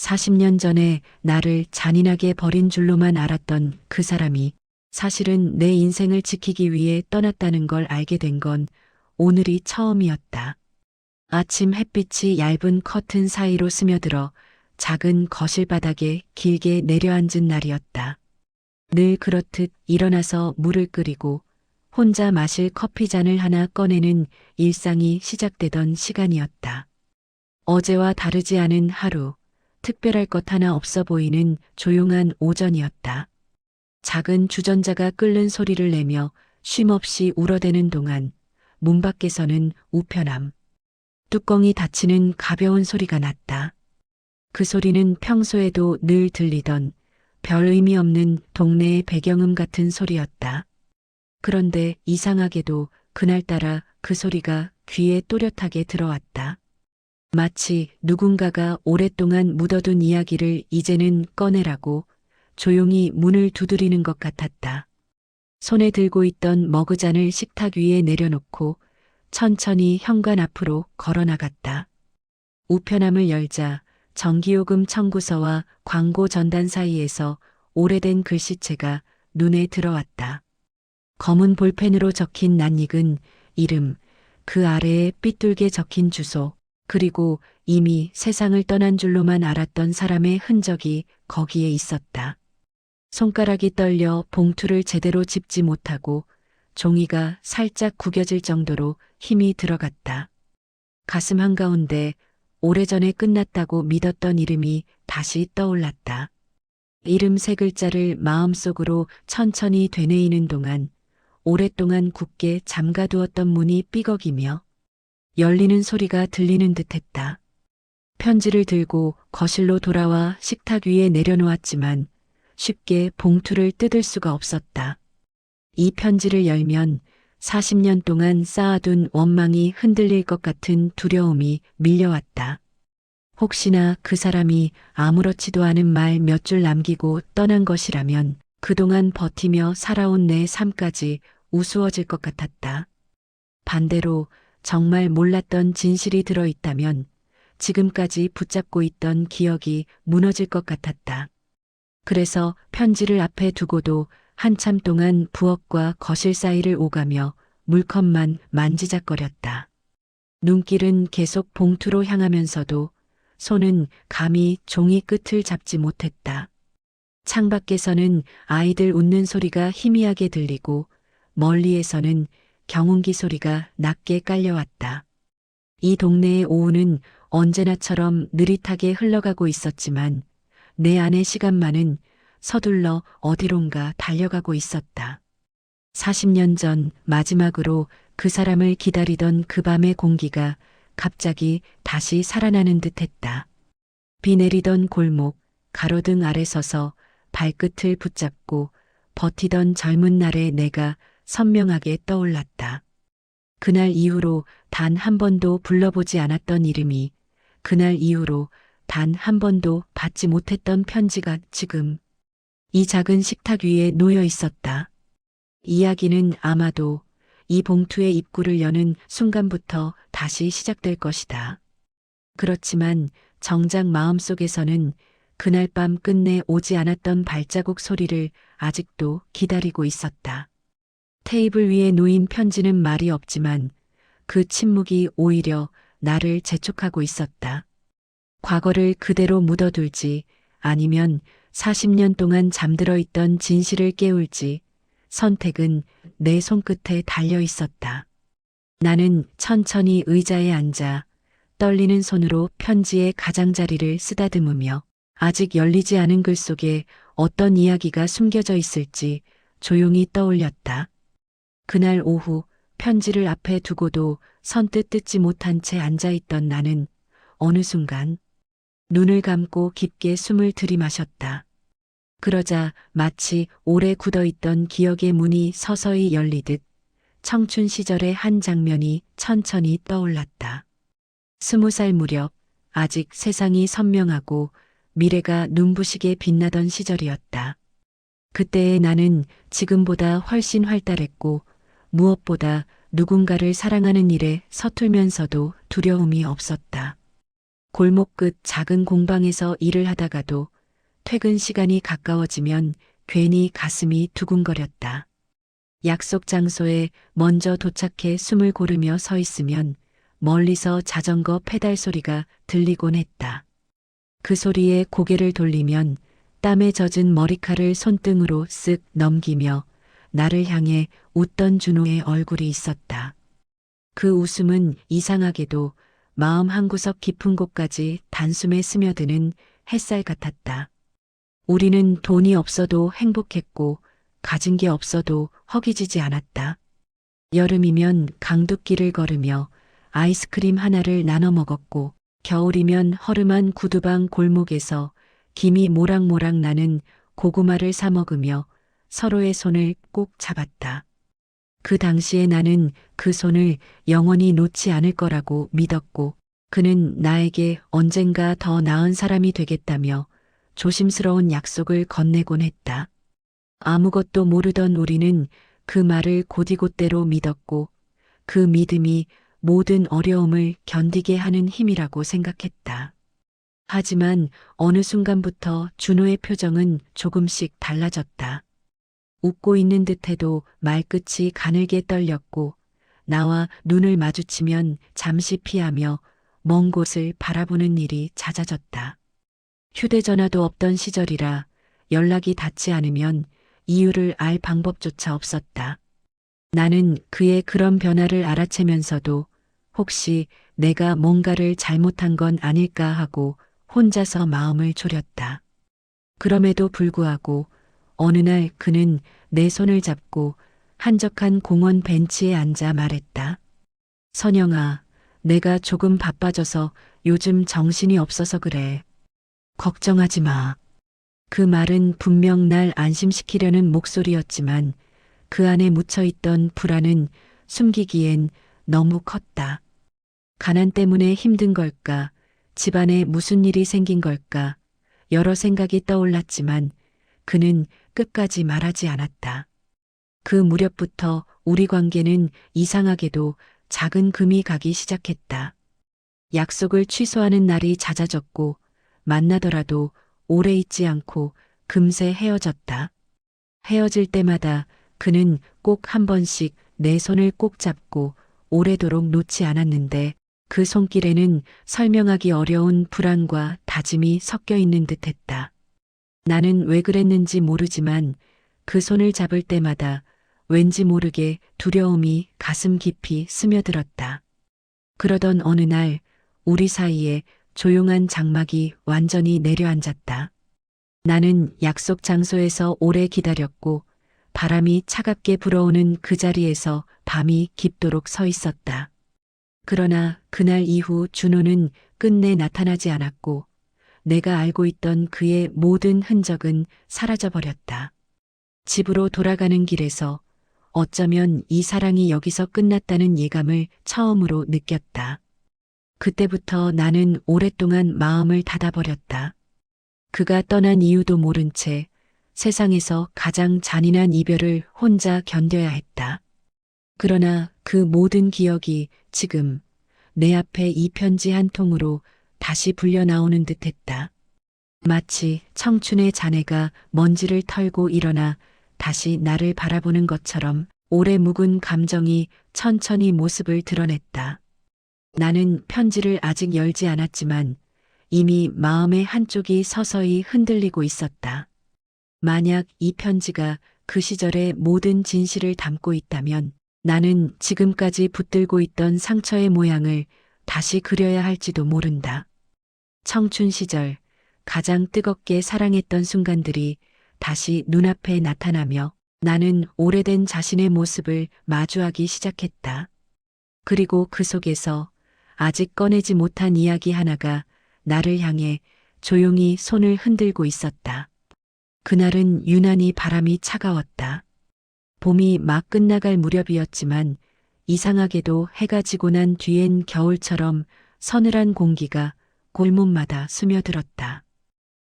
40년 전에 나를 잔인하게 버린 줄로만 알았던 그 사람이 사실은 내 인생을 지키기 위해 떠났다는 걸 알게 된 건 오늘이 처음이었다. 아침 햇빛이 얇은 커튼 사이로 스며들어 작은 거실 바닥에 길게 내려앉은 날이었다. 늘 그렇듯 일어나서 물을 끓이고 혼자 마실 커피잔을 하나 꺼내는 일상이 시작되던 시간이었다. 어제와 다르지 않은 하루, 특별할 것 하나 없어 보이는 조용한 오전이었다. 작은 주전자가 끓는 소리를 내며 쉼없이 울어대는 동안 문 밖에서는 우편함, 뚜껑이 닫히는 가벼운 소리가 났다. 그 소리는 평소에도 늘 들리던 별 의미 없는 동네의 배경음 같은 소리였다. 그런데 이상하게도 그날따라 그 소리가 귀에 또렷하게 들어왔다. 마치 누군가가 오랫동안 묻어둔 이야기를 이제는 꺼내라고 조용히 문을 두드리는 것 같았다. 손에 들고 있던 머그잔을 식탁 위에 내려놓고 천천히 현관 앞으로 걸어나갔다. 우편함을 열자 전기요금 청구서와 광고 전단 사이에서 오래된 글씨체가 눈에 들어왔다. 검은 볼펜으로 적힌 낯익은 이름, 그 아래에 삐뚤게 적힌 주소, 그리고 이미 세상을 떠난 줄로만 알았던 사람의 흔적이 거기에 있었다. 손가락이 떨려 봉투를 제대로 짚지 못하고 종이가 살짝 구겨질 정도로 힘이 들어갔다. 가슴 한가운데 오래전에 끝났다고 믿었던 이름이 다시 떠올랐다. 이름 세 글자를 마음속으로 천천히 되뇌이는 동안 오랫동안 굳게 잠가두었던 문이 삐걱이며 열리는 소리가 들리는 듯했다. 편지를 들고 거실로 돌아와 식탁 위에 내려놓았지만 쉽게 봉투를 뜯을 수가 없었다. 이 편지를 열면 40년 동안 쌓아둔 원망이 흔들릴 것 같은 두려움이 밀려왔다. 혹시나 그 사람이 아무렇지도 않은 말 몇 줄 남기고 떠난 것이라면 그동안 버티며 살아온 내 삶까지 우스워질 것 같았다. 반대로 정말 몰랐던 진실이 들어있다면 지금까지 붙잡고 있던 기억이 무너질 것 같았다. 그래서 편지를 앞에 두고도 한참 동안 부엌과 거실 사이를 오가며 물컵만 만지작거렸다. 눈길은 계속 봉투로 향하면서도 손은 감히 종이 끝을 잡지 못했다. 창밖에서는 아이들 웃는 소리가 희미하게 들리고 멀리에서는 경운기 소리가 낮게 깔려왔다. 이 동네의 오후는 언제나처럼 느릿하게 흘러가고 있었지만 내 안의 시간만은 서둘러 어디론가 달려가고 있었다. 40년 전 마지막으로 그 사람을 기다리던 그 밤의 공기가 갑자기 다시 살아나는 듯했다. 비 내리던 골목, 가로등 아래 서서 발끝을 붙잡고 버티던 젊은 날의 내가 선명하게 떠올랐다. 그날 이후로 단 한 번도 불러보지 않았던 이름이, 그날 이후로 단 한 번도 받지 못했던 편지가 지금 이 작은 식탁 위에 놓여 있었다. 이야기는 아마도 이 봉투의 입구를 여는 순간부터 다시 시작될 것이다. 그렇지만 정작 마음속에서는 그날 밤 끝내 오지 않았던 발자국 소리를 아직도 기다리고 있었다. 테이블 위에 놓인 편지는 말이 없지만 그 침묵이 오히려 나를 재촉하고 있었다. 과거를 그대로 묻어둘지 아니면 40년 동안 잠들어 있던 진실을 깨울지 선택은 내 손끝에 달려 있었다. 나는 천천히 의자에 앉아 떨리는 손으로 편지의 가장자리를 쓰다듬으며 아직 열리지 않은 글 속에 어떤 이야기가 숨겨져 있을지 조용히 떠올렸다. 그날 오후 편지를 앞에 두고도 선뜻 뜯지 못한 채 앉아있던 나는 어느 순간 눈을 감고 깊게 숨을 들이마셨다. 그러자 마치 오래 굳어있던 기억의 문이 서서히 열리듯 청춘 시절의 한 장면이 천천히 떠올랐다. 20살 무렵 아직 세상이 선명하고 미래가 눈부시게 빛나던 시절이었다. 그때의 나는 지금보다 훨씬 활달했고 무엇보다 누군가를 사랑하는 일에 서툴면서도 두려움이 없었다. 골목 끝 작은 공방에서 일을 하다가도 퇴근 시간이 가까워지면 괜히 가슴이 두근거렸다. 약속 장소에 먼저 도착해 숨을 고르며 서 있으면 멀리서 자전거 페달 소리가 들리곤 했다. 그 소리에 고개를 돌리면 땀에 젖은 머리칼을 손등으로 쓱 넘기며 나를 향해 웃던 준호의 얼굴이 있었다. 그 웃음은 이상하게도 마음 한구석 깊은 곳까지 단숨에 스며드는 햇살 같았다. 우리는 돈이 없어도 행복했고 가진 게 없어도 허기지지 않았다. 여름이면 강둑길을 걸으며 아이스크림 하나를 나눠 먹었고 겨울이면 허름한 구두방 골목에서 김이 모락모락 나는 고구마를 사 먹으며 서로의 손을 꼭 잡았다. 그 당시에 나는 그 손을 영원히 놓지 않을 거라고 믿었고 그는 나에게 언젠가 더 나은 사람이 되겠다며 조심스러운 약속을 건네곤 했다. 아무것도 모르던 우리는 그 말을 곧이곧대로 믿었고 그 믿음이 모든 어려움을 견디게 하는 힘이라고 생각했다. 하지만 어느 순간부터 준호의 표정은 조금씩 달라졌다. 웃고 있는 듯해도 말끝이 가늘게 떨렸고 나와 눈을 마주치면 잠시 피하며 먼 곳을 바라보는 일이 잦아졌다. 휴대전화도 없던 시절이라 연락이 닿지 않으면 이유를 알 방법조차 없었다. 나는 그의 그런 변화를 알아채면서도 혹시 내가 뭔가를 잘못한 건 아닐까 하고 혼자서 마음을 졸였다. 그럼에도 불구하고 어느 날 그는 내 손을 잡고 한적한 공원 벤치에 앉아 말했다. 선영아, 내가 조금 바빠져서 요즘 정신이 없어서 그래. 걱정하지 마. 그 말은 분명 날 안심시키려는 목소리였지만 그 안에 묻혀있던 불안은 숨기기엔 너무 컸다. 가난 때문에 힘든 걸까? 집안에 무슨 일이 생긴 걸까? 여러 생각이 떠올랐지만 그는 끝까지 말하지 않았다. 그 무렵부터 우리 관계는 이상하게도 작은 금이 가기 시작했다. 약속을 취소하는 날이 잦아졌고 만나더라도 오래 있지 않고 금세 헤어졌다. 헤어질 때마다 그는 꼭 한 번씩 내 손을 꼭 잡고 오래도록 놓지 않았는데 그 손길에는 설명하기 어려운 불안과 다짐이 섞여 있는 듯했다. 나는 왜 그랬는지 모르지만 그 손을 잡을 때마다 왠지 모르게 두려움이 가슴 깊이 스며들었다. 그러던 어느 날 우리 사이에 조용한 장막이 완전히 내려앉았다. 나는 약속 장소에서 오래 기다렸고 바람이 차갑게 불어오는 그 자리에서 밤이 깊도록 서 있었다. 그러나 그날 이후 준호는 끝내 나타나지 않았고 내가 알고 있던 그의 모든 흔적은 사라져버렸다. 집으로 돌아가는 길에서 어쩌면 이 사랑이 여기서 끝났다는 예감을 처음으로 느꼈다. 그때부터 나는 오랫동안 마음을 닫아버렸다. 그가 떠난 이유도 모른 채 세상에서 가장 잔인한 이별을 혼자 견뎌야 했다. 그러나 그 모든 기억이 지금 내 앞에 이 편지 한 통으로 다시 불려 나오는 듯했다. 마치 청춘의 잔해가 먼지를 털고 일어나 다시 나를 바라보는 것처럼 오래 묵은 감정이 천천히 모습을 드러냈다. 나는 편지를 아직 열지 않았지만 이미 마음의 한쪽이 서서히 흔들리고 있었다. 만약 이 편지가 그 시절의 모든 진실을 담고 있다면 나는 지금까지 붙들고 있던 상처의 모양을 다시 그려야 할지도 모른다. 청춘 시절 가장 뜨겁게 사랑했던 순간들이 다시 눈앞에 나타나며 나는 오래된 자신의 모습을 마주하기 시작했다. 그리고 그 속에서 아직 꺼내지 못한 이야기 하나가 나를 향해 조용히 손을 흔들고 있었다. 그날은 유난히 바람이 차가웠다. 봄이 막 끝나갈 무렵이었지만 이상하게도 해가 지고 난 뒤엔 겨울처럼 서늘한 공기가 골목마다 스며들었다.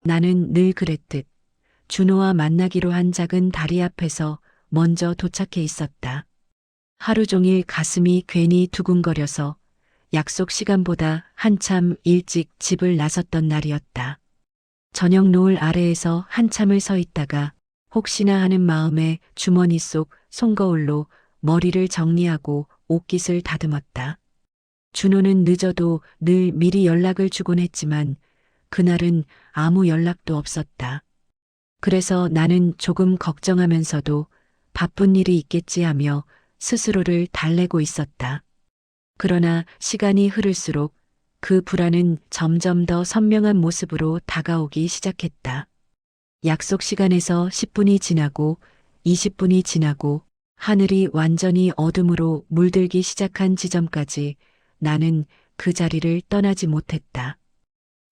나는 늘 그랬듯 준호와 만나기로 한 작은 다리 앞에서 먼저 도착해 있었다. 하루 종일 가슴이 괜히 두근거려서 약속 시간보다 한참 일찍 집을 나섰던 날이었다. 저녁 노을 아래에서 한참을 서 있다가 혹시나 하는 마음에 주머니 속 손거울로 머리를 정리하고 옷깃을 다듬었다. 준호는 늦어도 늘 미리 연락을 주곤 했지만 그날은 아무 연락도 없었다. 그래서 나는 조금 걱정하면서도 바쁜 일이 있겠지 하며 스스로를 달래고 있었다. 그러나 시간이 흐를수록 그 불안은 점점 더 선명한 모습으로 다가오기 시작했다. 약속 시간에서 10분이 지나고 20분이 지나고 하늘이 완전히 어둠으로 물들기 시작한 지점까지 나는 그 자리를 떠나지 못했다.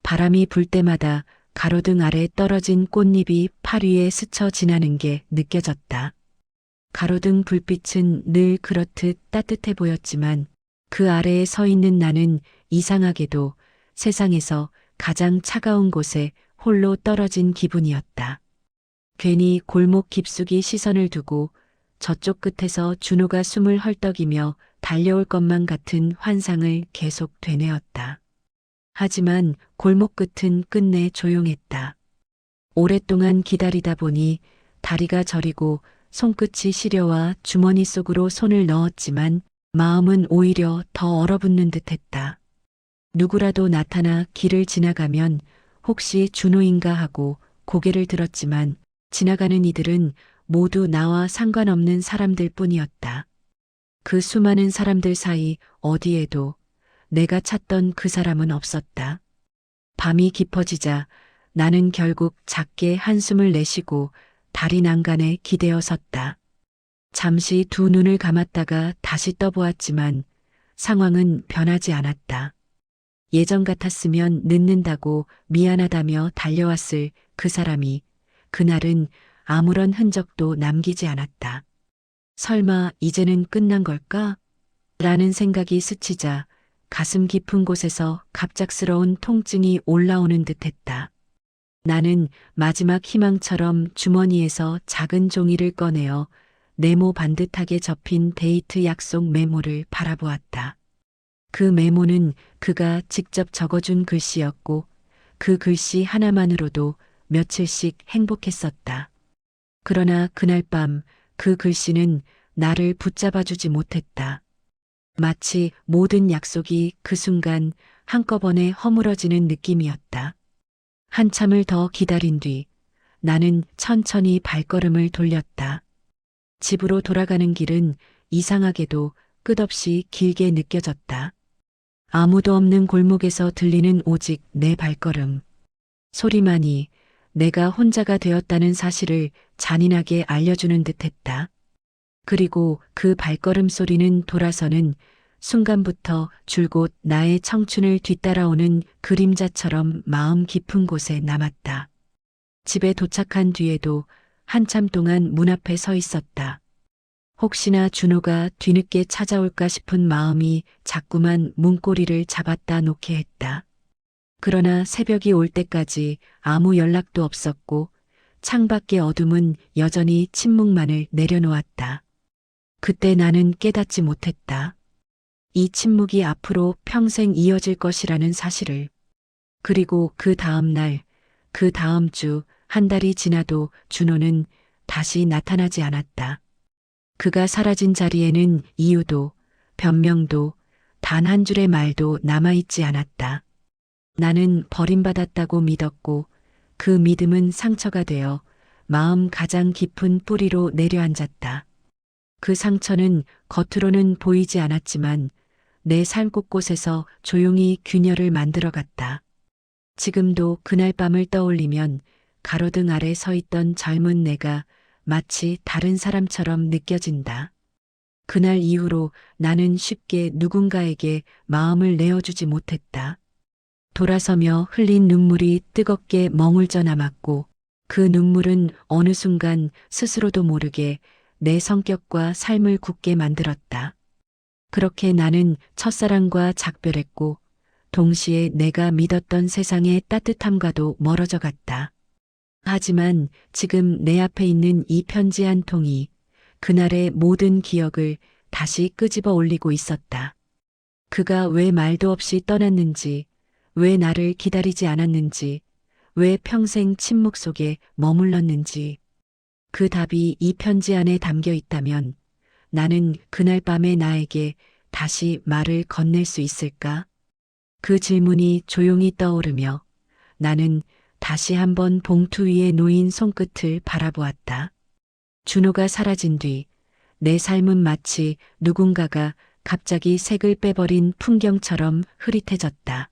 바람이 불 때마다 가로등 아래 떨어진 꽃잎이 팔 위에 스쳐 지나는 게 느껴졌다. 가로등 불빛은 늘 그렇듯 따뜻해 보였지만 그 아래에 서 있는 나는 이상하게도 세상에서 가장 차가운 곳에 홀로 떨어진 기분이었다. 괜히 골목 깊숙이 시선을 두고 저쪽 끝에서 준호가 숨을 헐떡이며 달려올 것만 같은 환상을 계속 되뇌었다. 하지만 골목 끝은 끝내 조용했다. 오랫동안 기다리다 보니 다리가 저리고 손끝이 시려와 주머니 속으로 손을 넣었지만 마음은 오히려 더 얼어붙는 듯했다. 누구라도 나타나 길을 지나가면 혹시 준호인가 하고 고개를 들었지만 지나가는 이들은 모두 나와 상관없는 사람들 뿐이었다. 그 수많은 사람들 사이 어디에도 내가 찾던 그 사람은 없었다. 밤이 깊어지자 나는 결국 작게 한숨을 내쉬고 다리 난간에 기대어 섰다. 잠시 두 눈을 감았다가 다시 떠보았지만 상황은 변하지 않았다. 예전 같았으면 늦는다고 미안하다며 달려왔을 그 사람이 그날은 아무런 흔적도 남기지 않았다. 설마 이제는 끝난 걸까? 라는 생각이 스치자 가슴 깊은 곳에서 갑작스러운 통증이 올라오는 듯했다. 나는 마지막 희망처럼 주머니에서 작은 종이를 꺼내어 네모 반듯하게 접힌 데이트 약속 메모를 바라보았다. 그 메모는 그가 직접 적어준 글씨였고 그 글씨 하나만으로도 며칠씩 행복했었다. 그러나 그날 밤 그 글씨는 나를 붙잡아주지 못했다. 마치 모든 약속이 그 순간 한꺼번에 허물어지는 느낌이었다. 한참을 더 기다린 뒤 나는 천천히 발걸음을 돌렸다. 집으로 돌아가는 길은 이상하게도 끝없이 길게 느껴졌다. 아무도 없는 골목에서 들리는 오직 내 발걸음. 소리만이 내가 혼자가 되었다는 사실을 잔인하게 알려주는 듯했다. 그리고 그 발걸음 소리는 돌아서는 순간부터 줄곧 나의 청춘을 뒤따라오는 그림자처럼 마음 깊은 곳에 남았다. 집에 도착한 뒤에도 한참 동안 문 앞에 서 있었다. 혹시나 준호가 뒤늦게 찾아올까 싶은 마음이 자꾸만 문고리를 잡았다 놓게 했다. 그러나 새벽이 올 때까지 아무 연락도 없었고 창밖의 어둠은 여전히 침묵만을 내려놓았다. 그때 나는 깨닫지 못했다. 이 침묵이 앞으로 평생 이어질 것이라는 사실을. 그리고 그 다음 날, 그 다음 주, 한 달이 지나도 준호는 다시 나타나지 않았다. 그가 사라진 자리에는 이유도, 변명도, 단 한 줄의 말도 남아있지 않았다. 나는 버림받았다고 믿었고 그 믿음은 상처가 되어 마음 가장 깊은 뿌리로 내려앉았다. 그 상처는 겉으로는 보이지 않았지만 내 삶 곳곳에서 조용히 균열을 만들어갔다. 지금도 그날 밤을 떠올리면 가로등 아래 서 있던 젊은 내가 마치 다른 사람처럼 느껴진다. 그날 이후로 나는 쉽게 누군가에게 마음을 내어주지 못했다. 돌아서며 흘린 눈물이 뜨겁게 머물져 남았고 그 눈물은 어느 순간 스스로도 모르게 내 성격과 삶을 굳게 만들었다. 그렇게 나는 첫사랑과 작별했고 동시에 내가 믿었던 세상의 따뜻함과도 멀어져 갔다. 하지만 지금 내 앞에 있는 이 편지 한 통이 그날의 모든 기억을 다시 끄집어 올리고 있었다. 그가 왜 말도 없이 떠났는지, 왜 나를 기다리지 않았는지, 왜 평생 침묵 속에 머물렀는지. 그 답이 이 편지 안에 담겨 있다면 나는 그날 밤에 나에게 다시 말을 건넬 수 있을까? 그 질문이 조용히 떠오르며 나는 다시 한번 봉투 위에 놓인 손끝을 바라보았다. 준호가 사라진 뒤 내 삶은 마치 누군가가 갑자기 색을 빼버린 풍경처럼 흐릿해졌다.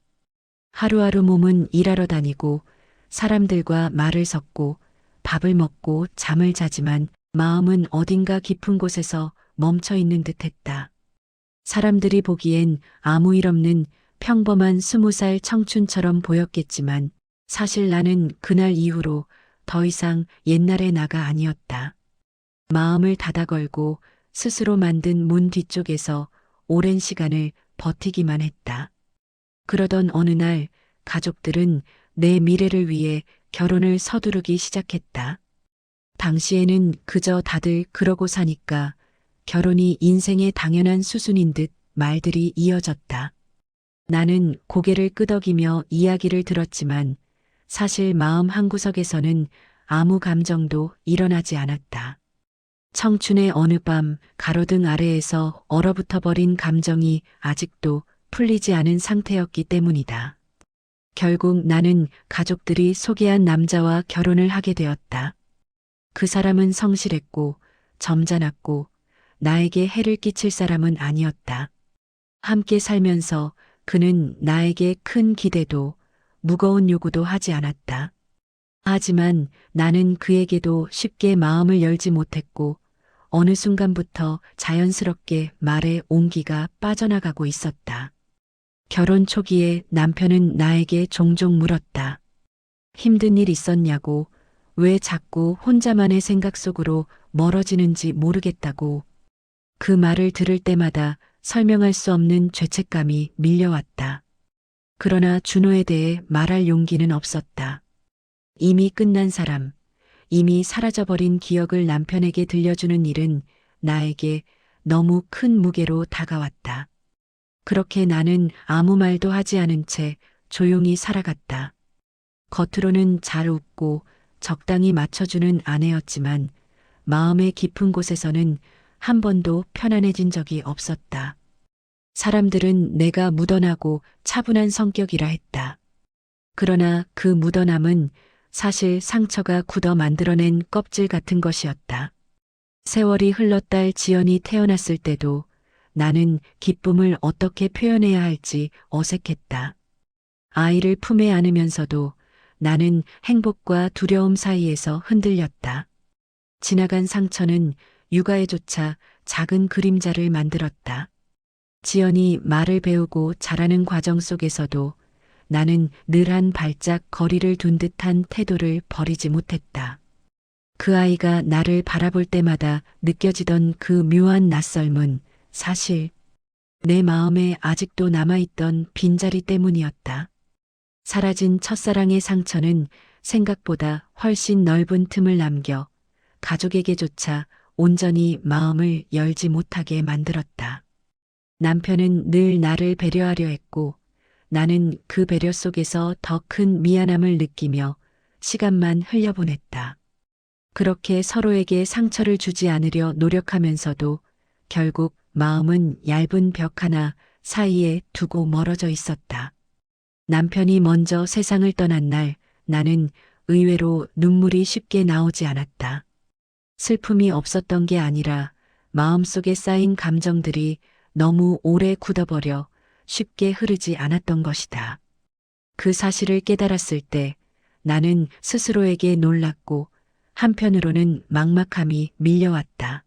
하루하루 몸은 일하러 다니고 사람들과 말을 섞고 밥을 먹고 잠을 자지만 마음은 어딘가 깊은 곳에서 멈춰 있는 듯 했다. 사람들이 보기엔 아무 일 없는 평범한 20살 청춘처럼 보였겠지만 사실 나는 그날 이후로 더 이상 옛날의 나가 아니었다. 마음을 닫아 걸고 스스로 만든 문 뒤쪽에서 오랜 시간을 버티기만 했다. 그러던 어느 날 가족들은 내 미래를 위해 결혼을 서두르기 시작했다. 당시에는 그저 다들 그러고 사니까 결혼이 인생의 당연한 수순인 듯 말들이 이어졌다. 나는 고개를 끄덕이며 이야기를 들었지만 사실 마음 한구석에서는 아무 감정도 일어나지 않았다. 청춘의 어느 밤 가로등 아래에서 얼어붙어 버린 감정이 아직도 풀리지 않은 상태였기 때문이다. 결국 나는 가족들이 소개한 남자와 결혼을 하게 되었다. 그 사람은 성실했고 점잖았고 나에게 해를 끼칠 사람은 아니었다. 함께 살면서 그는 나에게 큰 기대도 무거운 요구도 하지 않았다. 하지만 나는 그에게도 쉽게 마음을 열지 못했고 어느 순간부터 자연스럽게 말의 온기가 빠져나가고 있었다. 결혼 초기에 남편은 나에게 종종 물었다. 힘든 일 있었냐고, 왜 자꾸 혼자만의 생각 속으로 멀어지는지 모르겠다고. 그 말을 들을 때마다 설명할 수 없는 죄책감이 밀려왔다. 그러나 준호에 대해 말할 용기는 없었다. 이미 끝난 사람, 이미 사라져버린 기억을 남편에게 들려주는 일은 나에게 너무 큰 무게로 다가왔다. 그렇게 나는 아무 말도 하지 않은 채 조용히 살아갔다. 겉으로는 잘 웃고 적당히 맞춰주는 아내였지만 마음의 깊은 곳에서는 한 번도 편안해진 적이 없었다. 사람들은 내가 무던하고 차분한 성격이라 했다. 그러나 그 무던함은 사실 상처가 굳어 만들어낸 껍질 같은 것이었다. 세월이 흘러 딸 지연이 태어났을 때도 나는 기쁨을 어떻게 표현해야 할지 어색했다. 아이를 품에 안으면서도 나는 행복과 두려움 사이에서 흔들렸다. 지나간 상처는 육아에조차 작은 그림자를 만들었다. 지연이 말을 배우고 자라는 과정 속에서도 나는 늘 한 발짝 거리를 둔 듯한 태도를 버리지 못했다. 그 아이가 나를 바라볼 때마다 느껴지던 그 묘한 낯설음은 사실 내 마음에 아직도 남아있던 빈자리 때문이었다. 사라진 첫사랑의 상처는 생각보다 훨씬 넓은 틈을 남겨 가족에게조차 온전히 마음을 열지 못하게 만들었다. 남편은 늘 나를 배려하려 했고 나는 그 배려 속에서 더 큰 미안함을 느끼며 시간만 흘려보냈다. 그렇게 서로에게 상처를 주지 않으려 노력하면서도 결국 마음은 얇은 벽 하나 사이에 두고 멀어져 있었다. 남편이 먼저 세상을 떠난 날 나는 의외로 눈물이 쉽게 나오지 않았다. 슬픔이 없었던 게 아니라 마음속에 쌓인 감정들이 너무 오래 굳어버려 쉽게 흐르지 않았던 것이다. 그 사실을 깨달았을 때 나는 스스로에게 놀랐고 한편으로는 막막함이 밀려왔다.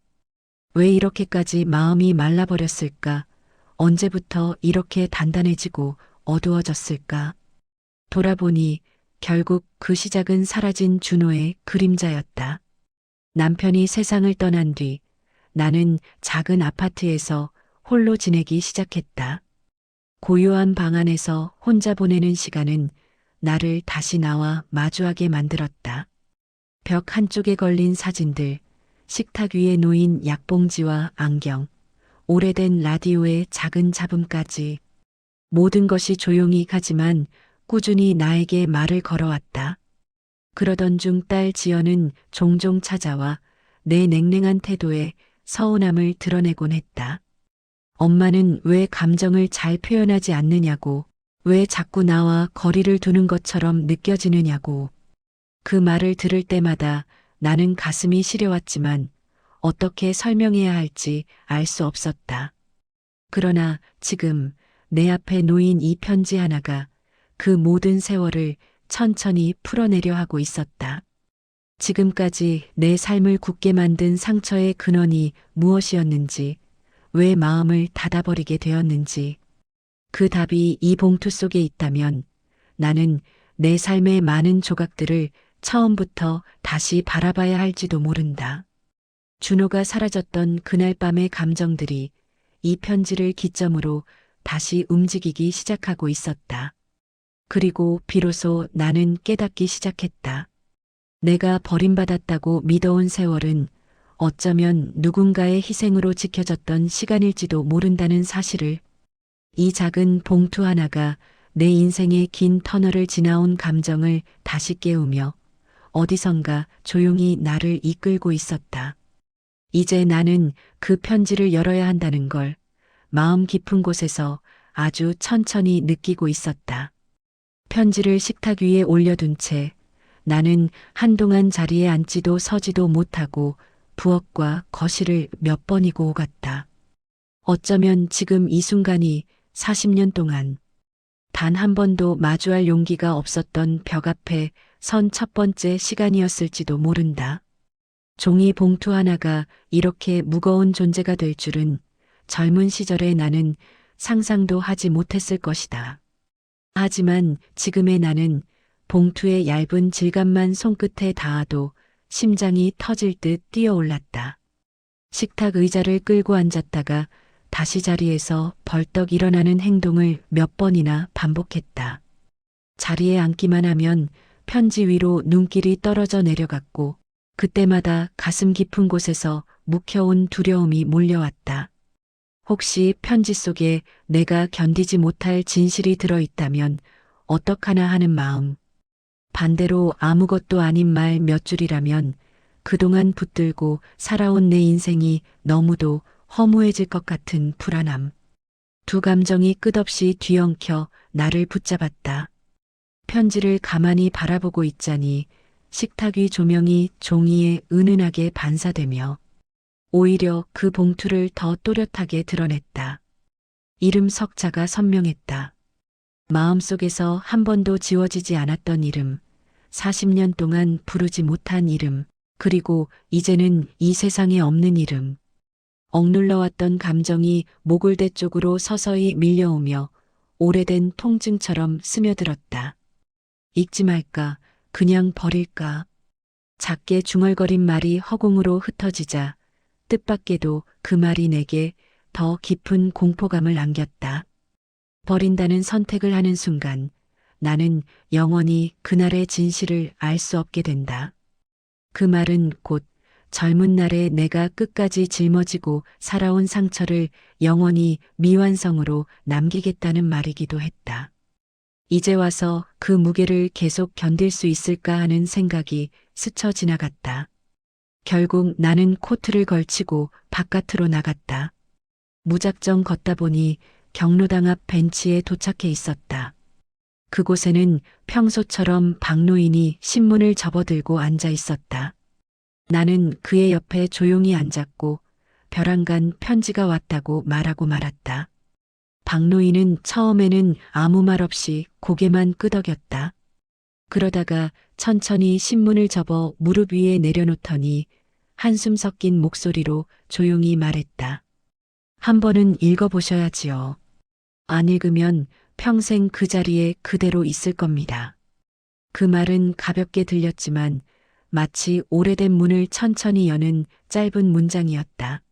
왜 이렇게까지 마음이 말라버렸을까? 언제부터 이렇게 단단해지고 어두워졌을까? 돌아보니 결국 그 시작은 사라진 준호의 그림자였다. 남편이 세상을 떠난 뒤 나는 작은 아파트에서 홀로 지내기 시작했다. 고요한 방 안에서 혼자 보내는 시간은 나를 다시 나와 마주하게 만들었다. 벽 한쪽에 걸린 사진들, 식탁 위에 놓인 약봉지와 안경, 오래된 라디오의 작은 잡음까지 모든 것이 조용히 가지만 꾸준히 나에게 말을 걸어왔다. 그러던 중 딸 지연은 종종 찾아와 내 냉랭한 태도에 서운함을 드러내곤 했다. 엄마는 왜 감정을 잘 표현하지 않느냐고, 왜 자꾸 나와 거리를 두는 것처럼 느껴지느냐고. 그 말을 들을 때마다 나는 가슴이 시려왔지만 어떻게 설명해야 할지 알 수 없었다. 그러나 지금 내 앞에 놓인 이 편지 하나가 그 모든 세월을 천천히 풀어내려 하고 있었다. 지금까지 내 삶을 굳게 만든 상처의 근원이 무엇이었는지, 왜 마음을 닫아버리게 되었는지, 그 답이 이 봉투 속에 있다면 나는 내 삶의 많은 조각들을 처음부터 다시 바라봐야 할지도 모른다. 준호가 사라졌던 그날 밤의 감정들이 이 편지를 기점으로 다시 움직이기 시작하고 있었다. 그리고 비로소 나는 깨닫기 시작했다. 내가 버림받았다고 믿어온 세월은 어쩌면 누군가의 희생으로 지켜졌던 시간일지도 모른다는 사실을. 이 작은 봉투 하나가 내 인생의 긴 터널을 지나온 감정을 다시 깨우며 어디선가 조용히 나를 이끌고 있었다. 이제 나는 그 편지를 열어야 한다는 걸 마음 깊은 곳에서 아주 천천히 느끼고 있었다. 편지를 식탁 위에 올려둔 채 나는 한동안 자리에 앉지도 서지도 못하고 부엌과 거실을 몇 번이고 오갔다. 어쩌면 지금 이 순간이 40년 동안 단 한 번도 마주할 용기가 없었던 벽 앞에 선 첫 번째 시간이었을지도 모른다. 종이 봉투 하나가 이렇게 무거운 존재가 될 줄은 젊은 시절의 나는 상상도 하지 못했을 것이다. 하지만 지금의 나는 봉투의 얇은 질감만 손끝에 닿아도 심장이 터질 듯 뛰어올랐다. 식탁 의자를 끌고 앉았다가 다시 자리에서 벌떡 일어나는 행동을 몇 번이나 반복했다. 자리에 앉기만 하면 편지 위로 눈길이 떨어져 내려갔고 그때마다 가슴 깊은 곳에서 묵혀온 두려움이 몰려왔다. 혹시 편지 속에 내가 견디지 못할 진실이 들어있다면 어떡하나 하는 마음. 반대로 아무것도 아닌 말 몇 줄이라면 그동안 붙들고 살아온 내 인생이 너무도 허무해질 것 같은 불안함. 두 감정이 끝없이 뒤엉켜 나를 붙잡았다. 편지를 가만히 바라보고 있자니 식탁 위 조명이 종이에 은은하게 반사되며 오히려 그 봉투를 더 또렷하게 드러냈다. 이름 석자가 선명했다. 마음속에서 한 번도 지워지지 않았던 이름, 40년 동안 부르지 못한 이름, 그리고 이제는 이 세상에 없는 이름. 억눌러왔던 감정이 모골대 쪽으로 서서히 밀려오며 오래된 통증처럼 스며들었다. 읽지 말까, 그냥 버릴까. 작게 중얼거린 말이 허공으로 흩어지자 뜻밖에도 그 말이 내게 더 깊은 공포감을 안겼다. 버린다는 선택을 하는 순간 나는 영원히 그날의 진실을 알 수 없게 된다. 그 말은 곧 젊은 날에 내가 끝까지 짊어지고 살아온 상처를 영원히 미완성으로 남기겠다는 말이기도 했다. 이제 와서 그 무게를 계속 견딜 수 있을까 하는 생각이 스쳐 지나갔다. 결국 나는 코트를 걸치고 바깥으로 나갔다. 무작정 걷다 보니 경로당 앞 벤치에 도착해 있었다. 그곳에는 평소처럼 박노인이 신문을 접어들고 앉아 있었다. 나는 그의 옆에 조용히 앉았고 벼랑간 편지가 왔다고 말하고 말았다. 박노인은 처음에는 아무 말 없이 고개만 끄덕였다. 그러다가 천천히 신문을 접어 무릎 위에 내려놓더니 한숨 섞인 목소리로 조용히 말했다. 한 번은 읽어보셔야지요. 안 읽으면 평생 그 자리에 그대로 있을 겁니다. 그 말은 가볍게 들렸지만 마치 오래된 문을 천천히 여는 짧은 문장이었다.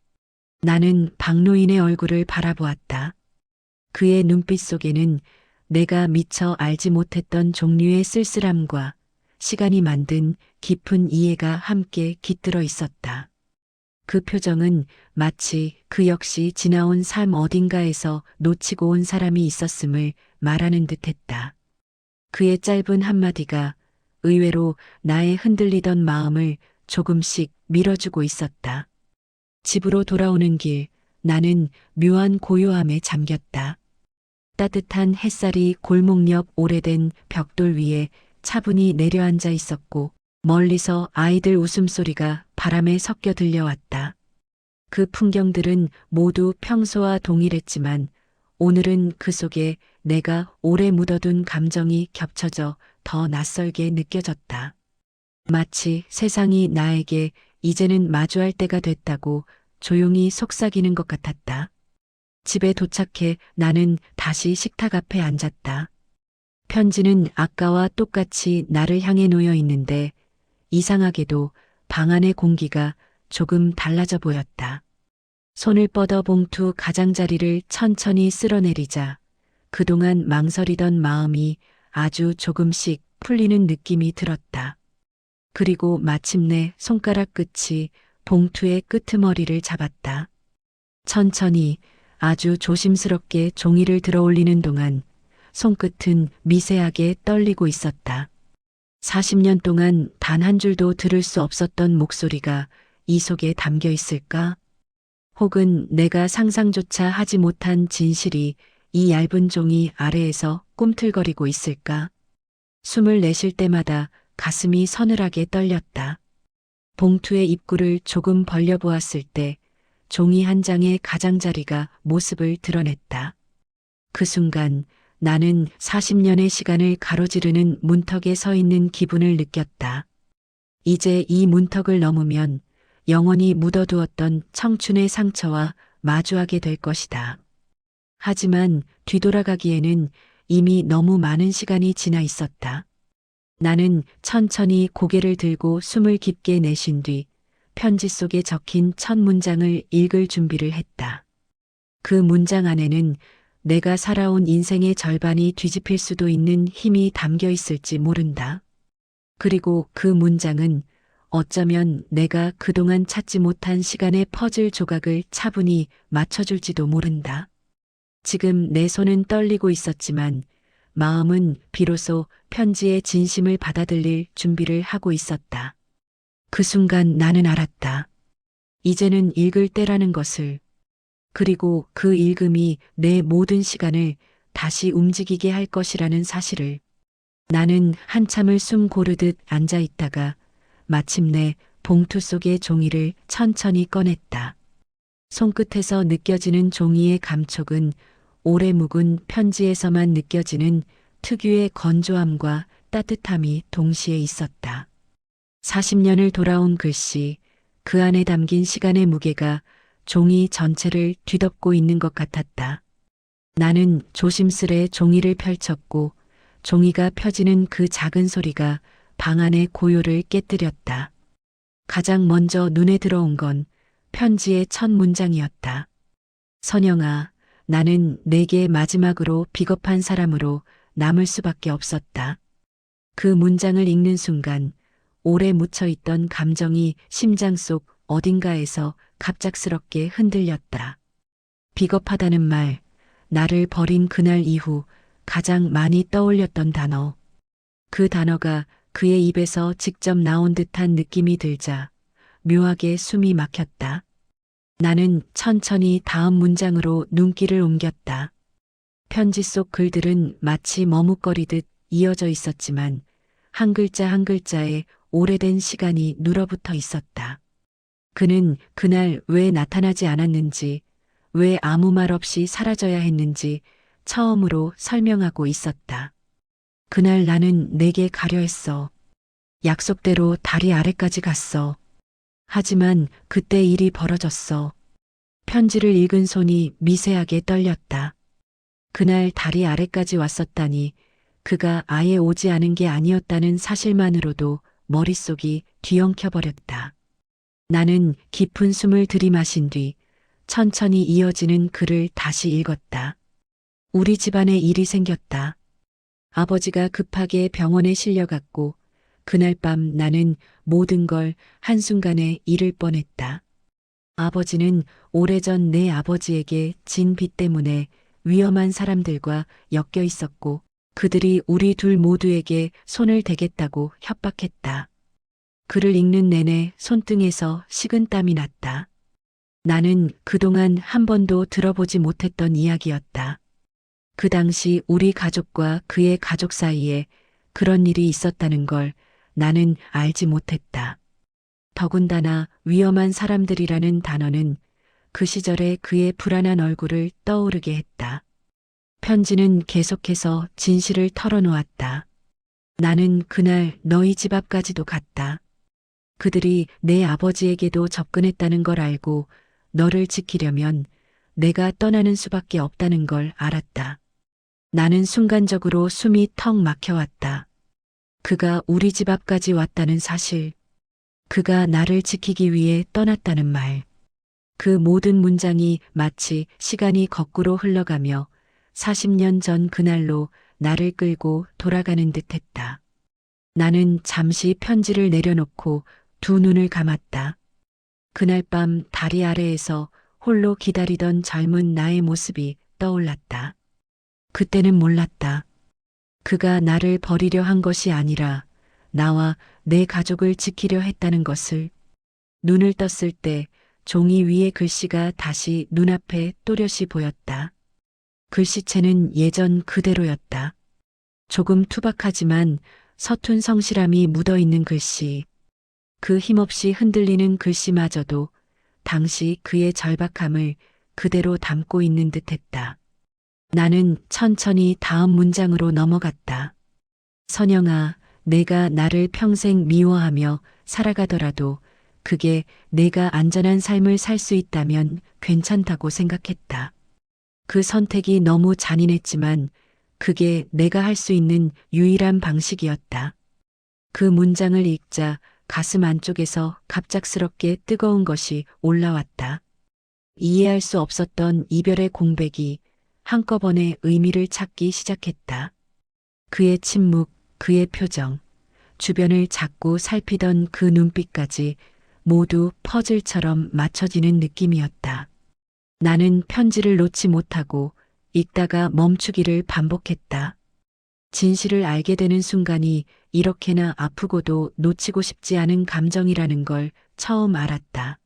나는 박노인의 얼굴을 바라보았다. 그의 눈빛 속에는 내가 미처 알지 못했던 종류의 쓸쓸함과 시간이 만든 깊은 이해가 함께 깃들어 있었다. 그 표정은 마치 그 역시 지나온 삶 어딘가에서 놓치고 온 사람이 있었음을 말하는 듯했다. 그의 짧은 한마디가 의외로 나의 흔들리던 마음을 조금씩 밀어주고 있었다. 집으로 돌아오는 길, 나는 묘한 고요함에 잠겼다. 따뜻한 햇살이 골목 옆 오래된 벽돌 위에 차분히 내려앉아 있었고, 멀리서 아이들 웃음소리가 바람에 섞여 들려왔다. 그 풍경들은 모두 평소와 동일했지만 오늘은 그 속에 내가 오래 묻어둔 감정이 겹쳐져 더 낯설게 느껴졌다. 마치 세상이 나에게 이제는 마주할 때가 됐다고 조용히 속삭이는 것 같았다. 집에 도착해 나는 다시 식탁 앞에 앉았다. 편지는 아까와 똑같이 나를 향해 놓여 있는데 이상하게도 방 안의 공기가 조금 달라져 보였다. 손을 뻗어 봉투 가장자리를 천천히 쓸어내리자 그동안 망설이던 마음이 아주 조금씩 풀리는 느낌이 들었다. 그리고 마침내 손가락 끝이 봉투의 끄트머리를 잡았다. 천천히 아주 조심스럽게 종이를 들어 올리는 동안 손끝은 미세하게 떨리고 있었다. 40년 동안 단 한 줄도 들을 수 없었던 목소리가 이 속에 담겨 있을까? 혹은 내가 상상조차 하지 못한 진실이 이 얇은 종이 아래에서 꿈틀거리고 있을까? 숨을 내쉴 때마다 가슴이 서늘하게 떨렸다. 봉투의 입구를 조금 벌려보았을 때 종이 한 장의 가장자리가 모습을 드러냈다. 그 순간 나는 40년의 시간을 가로지르는 문턱에 서 있는 기분을 느꼈다. 이제 이 문턱을 넘으면 영원히 묻어두었던 청춘의 상처와 마주하게 될 것이다. 하지만 뒤돌아가기에는 이미 너무 많은 시간이 지나 있었다. 나는 천천히 고개를 들고 숨을 깊게 내쉰 뒤 편지 속에 적힌 첫 문장을 읽을 준비를 했다. 그 문장 안에는 내가 살아온 인생의 절반이 뒤집힐 수도 있는 힘이 담겨 있을지 모른다. 그리고 그 문장은 어쩌면 내가 그동안 찾지 못한 시간의 퍼즐 조각을 차분히 맞춰줄지도 모른다. 지금 내 손은 떨리고 있었지만 마음은 비로소 편지의 진심을 받아들일 준비를 하고 있었다. 그 순간 나는 알았다. 이제는 읽을 때라는 것을. 그리고 그 읽음이 내 모든 시간을 다시 움직이게 할 것이라는 사실을. 나는 한참을 숨 고르듯 앉아 있다가 마침내 봉투 속의 종이를 천천히 꺼냈다. 손끝에서 느껴지는 종이의 감촉은 오래 묵은 편지에서만 느껴지는 특유의 건조함과 따뜻함이 동시에 있었다. 40년을 돌아온 글씨, 그 안에 담긴 시간의 무게가 종이 전체를 뒤덮고 있는 것 같았다. 나는 조심스레 종이를 펼쳤고 종이가 펴지는 그 작은 소리가 방 안의 고요를 깨뜨렸다. 가장 먼저 눈에 들어온 건 편지의 첫 문장이었다. 선영아, 나는 내게 마지막으로 비겁한 사람으로 남을 수밖에 없었다. 그 문장을 읽는 순간 오래 묻혀있던 감정이 심장 속 어딘가에서 갑작스럽게 흔들렸다. 비겁하다는 말, 나를 버린 그날 이후 가장 많이 떠올렸던 단어. 그 단어가 그의 입에서 직접 나온 듯한 느낌이 들자 묘하게 숨이 막혔다. 나는 천천히 다음 문장으로 눈길을 옮겼다. 편지 속 글들은 마치 머뭇거리듯 이어져 있었지만 한 글자 한 글자에 오래된 시간이 눌어붙어 있었다. 그는 그날 왜 나타나지 않았는지, 왜 아무 말 없이 사라져야 했는지 처음으로 설명하고 있었다. 그날 나는 내게 가려 했어. 약속대로 다리 아래까지 갔어. 하지만 그때 일이 벌어졌어. 편지를 읽은 손이 미세하게 떨렸다. 그날 다리 아래까지 왔었다니 그가 아예 오지 않은 게 아니었다는 사실만으로도 머릿속이 뒤엉켜버렸다. 나는 깊은 숨을 들이마신 뒤 천천히 이어지는 글을 다시 읽었다. 우리 집안에 일이 생겼다. 아버지가 급하게 병원에 실려갔고 그날 밤 나는 모든 걸 한순간에 잃을 뻔했다. 아버지는 오래전 내 아버지에게 진 빚 때문에 위험한 사람들과 엮여 있었고 그들이 우리 둘 모두에게 손을 대겠다고 협박했다. 글을 읽는 내내 손등에서 식은땀이 났다. 나는 그동안 한 번도 들어보지 못했던 이야기였다. 그 당시 우리 가족과 그의 가족 사이에 그런 일이 있었다는 걸 나는 알지 못했다. 더군다나 위험한 사람들이라는 단어는 그 시절의 그의 불안한 얼굴을 떠오르게 했다. 편지는 계속해서 진실을 털어놓았다. 나는 그날 너희 집 앞까지도 갔다. 그들이 내 아버지에게도 접근했다는 걸 알고 너를 지키려면 내가 떠나는 수밖에 없다는 걸 알았다. 나는 순간적으로 숨이 턱 막혀왔다. 그가 우리 집 앞까지 왔다는 사실, 그가 나를 지키기 위해 떠났다는 말. 그 모든 문장이 마치 시간이 거꾸로 흘러가며 40년 전 그날로 나를 끌고 돌아가는 듯 했다. 나는 잠시 편지를 내려놓고 두 눈을 감았다. 그날 밤 다리 아래에서 홀로 기다리던 젊은 나의 모습이 떠올랐다. 그때는 몰랐다. 그가 나를 버리려 한 것이 아니라 나와 내 가족을 지키려 했다는 것을. 눈을 떴을 때 종이 위의 글씨가 다시 눈앞에 또렷이 보였다. 글씨체는 예전 그대로였다. 조금 투박하지만 서툰 성실함이 묻어있는 글씨. 그 힘없이 흔들리는 글씨마저도 당시 그의 절박함을 그대로 담고 있는 듯했다. 나는 천천히 다음 문장으로 넘어갔다. 선영아, 내가 나를 평생 미워하며 살아가더라도 그게 내가 안전한 삶을 살 수 있다면 괜찮다고 생각했다. 그 선택이 너무 잔인했지만 그게 내가 할 수 있는 유일한 방식이었다. 그 문장을 읽자 가슴 안쪽에서 갑작스럽게 뜨거운 것이 올라왔다. 이해할 수 없었던 이별의 공백이 한꺼번에 의미를 찾기 시작했다. 그의 침묵, 그의 표정, 주변을 자꾸 살피던 그 눈빛까지 모두 퍼즐처럼 맞춰지는 느낌이었다. 나는 편지를 놓지 못하고 읽다가 멈추기를 반복했다. 진실을 알게 되는 순간이 이렇게나 아프고도 놓치고 싶지 않은 감정이라는 걸 처음 알았다.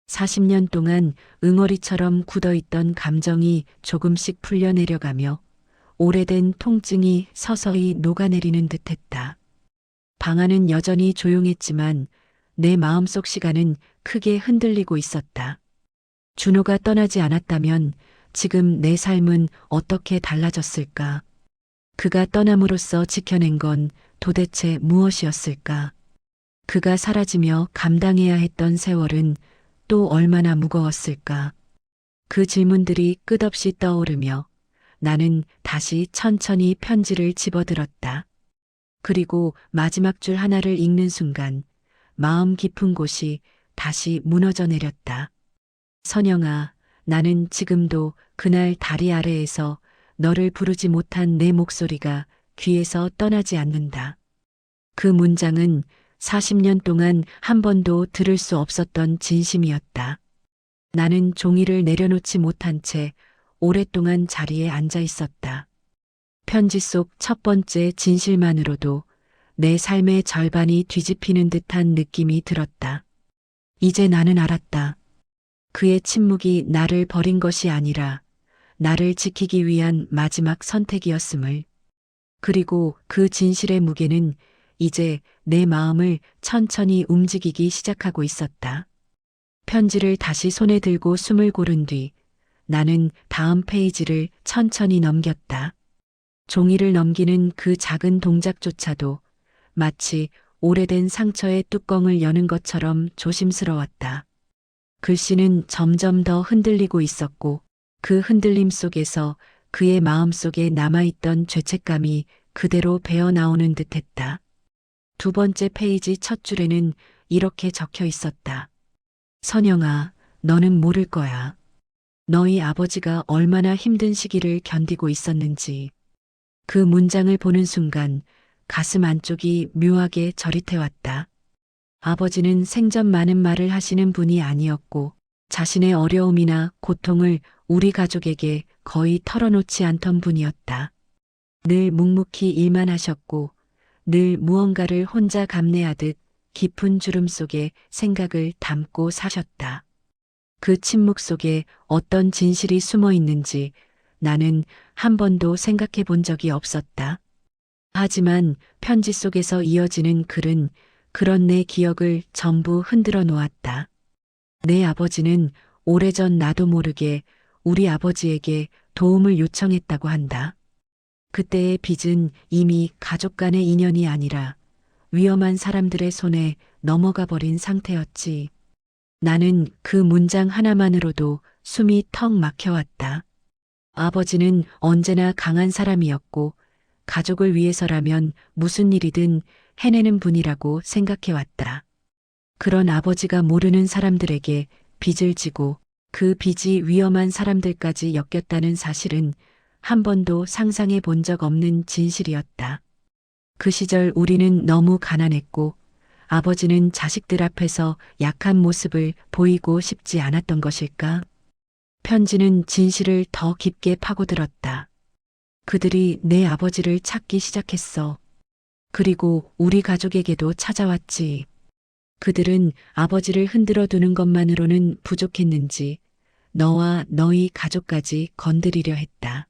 40년 동안 응어리처럼 굳어있던 감정이 조금씩 풀려내려가며 오래된 통증이 서서히 녹아내리는 듯했다. 방 안은 여전히 조용했지만 내 마음속 시간은 크게 흔들리고 있었다. 준호가 떠나지 않았다면 지금 내 삶은 어떻게 달라졌을까? 그가 떠남으로써 지켜낸 건 도대체 무엇이었을까? 그가 사라지며 감당해야 했던 세월은 또 얼마나 무거웠을까? 그 질문들이 끝없이 떠오르며 나는 다시 천천히 편지를 집어들었다. 그리고 마지막 줄 하나를 읽는 순간 마음 깊은 곳이 다시 무너져 내렸다. 선영아, 나는 지금도 그날 다리 아래에서 너를 부르지 못한 내 목소리가 귀에서 떠나지 않는다. 그 문장은 40년 동안 한 번도 들을 수 없었던 진심이었다. 나는 종이를 내려놓지 못한 채 오랫동안 자리에 앉아 있었다. 편지 속 첫 번째 진실만으로도 내 삶의 절반이 뒤집히는 듯한 느낌이 들었다. 이제 나는 알았다. 그의 침묵이 나를 버린 것이 아니라 나를 지키기 위한 마지막 선택이었음을. 그리고 그 진실의 무게는 이제 내 마음을 천천히 움직이기 시작하고 있었다. 편지를 다시 손에 들고 숨을 고른 뒤 나는 다음 페이지를 천천히 넘겼다. 종이를 넘기는 그 작은 동작조차도 마치 오래된 상처의 뚜껑을 여는 것처럼 조심스러웠다. 글씨는 점점 더 흔들리고 있었고 그 흔들림 속에서 그의 마음속에 남아있던 죄책감이 그대로 배어나오는 듯했다. 두 번째 페이지 첫 줄에는 이렇게 적혀 있었다. 선영아, 너는 모를 거야. 너희 아버지가 얼마나 힘든 시기를 견디고 있었는지. 그 문장을 보는 순간 가슴 안쪽이 묘하게 저릿해왔다. 아버지는 생전 많은 말을 하시는 분이 아니었고 자신의 어려움이나 고통을 우리 가족에게 거의 털어놓지 않던 분이었다. 늘 묵묵히 일만 하셨고 늘 무언가를 혼자 감내하듯 깊은 주름 속에 생각을 담고 사셨다. 그 침묵 속에 어떤 진실이 숨어 있는지 나는 한 번도 생각해 본 적이 없었다. 하지만 편지 속에서 이어지는 글은 그런 내 기억을 전부 흔들어 놓았다. 내 아버지는 오래전 나도 모르게 우리 아버지에게 도움을 요청했다고 한다. 그때의 빚은 이미 가족 간의 인연이 아니라 위험한 사람들의 손에 넘어가 버린 상태였지. 나는 그 문장 하나만으로도 숨이 턱 막혀왔다. 아버지는 언제나 강한 사람이었고 가족을 위해서라면 무슨 일이든 해내는 분이라고 생각해왔다. 그런 아버지가 모르는 사람들에게 빚을 지고 그 빚이 위험한 사람들까지 엮였다는 사실은 한 번도 상상해 본 적 없는 진실이었다. 그 시절 우리는 너무 가난했고 아버지는 자식들 앞에서 약한 모습을 보이고 싶지 않았던 것일까? 편지는 진실을 더 깊게 파고들었다. 그들이 내 아버지를 찾기 시작했어. 그리고 우리 가족에게도 찾아왔지. 그들은 아버지를 흔들어 두는 것만으로는 부족했는지 너와 너희 가족까지 건드리려 했다.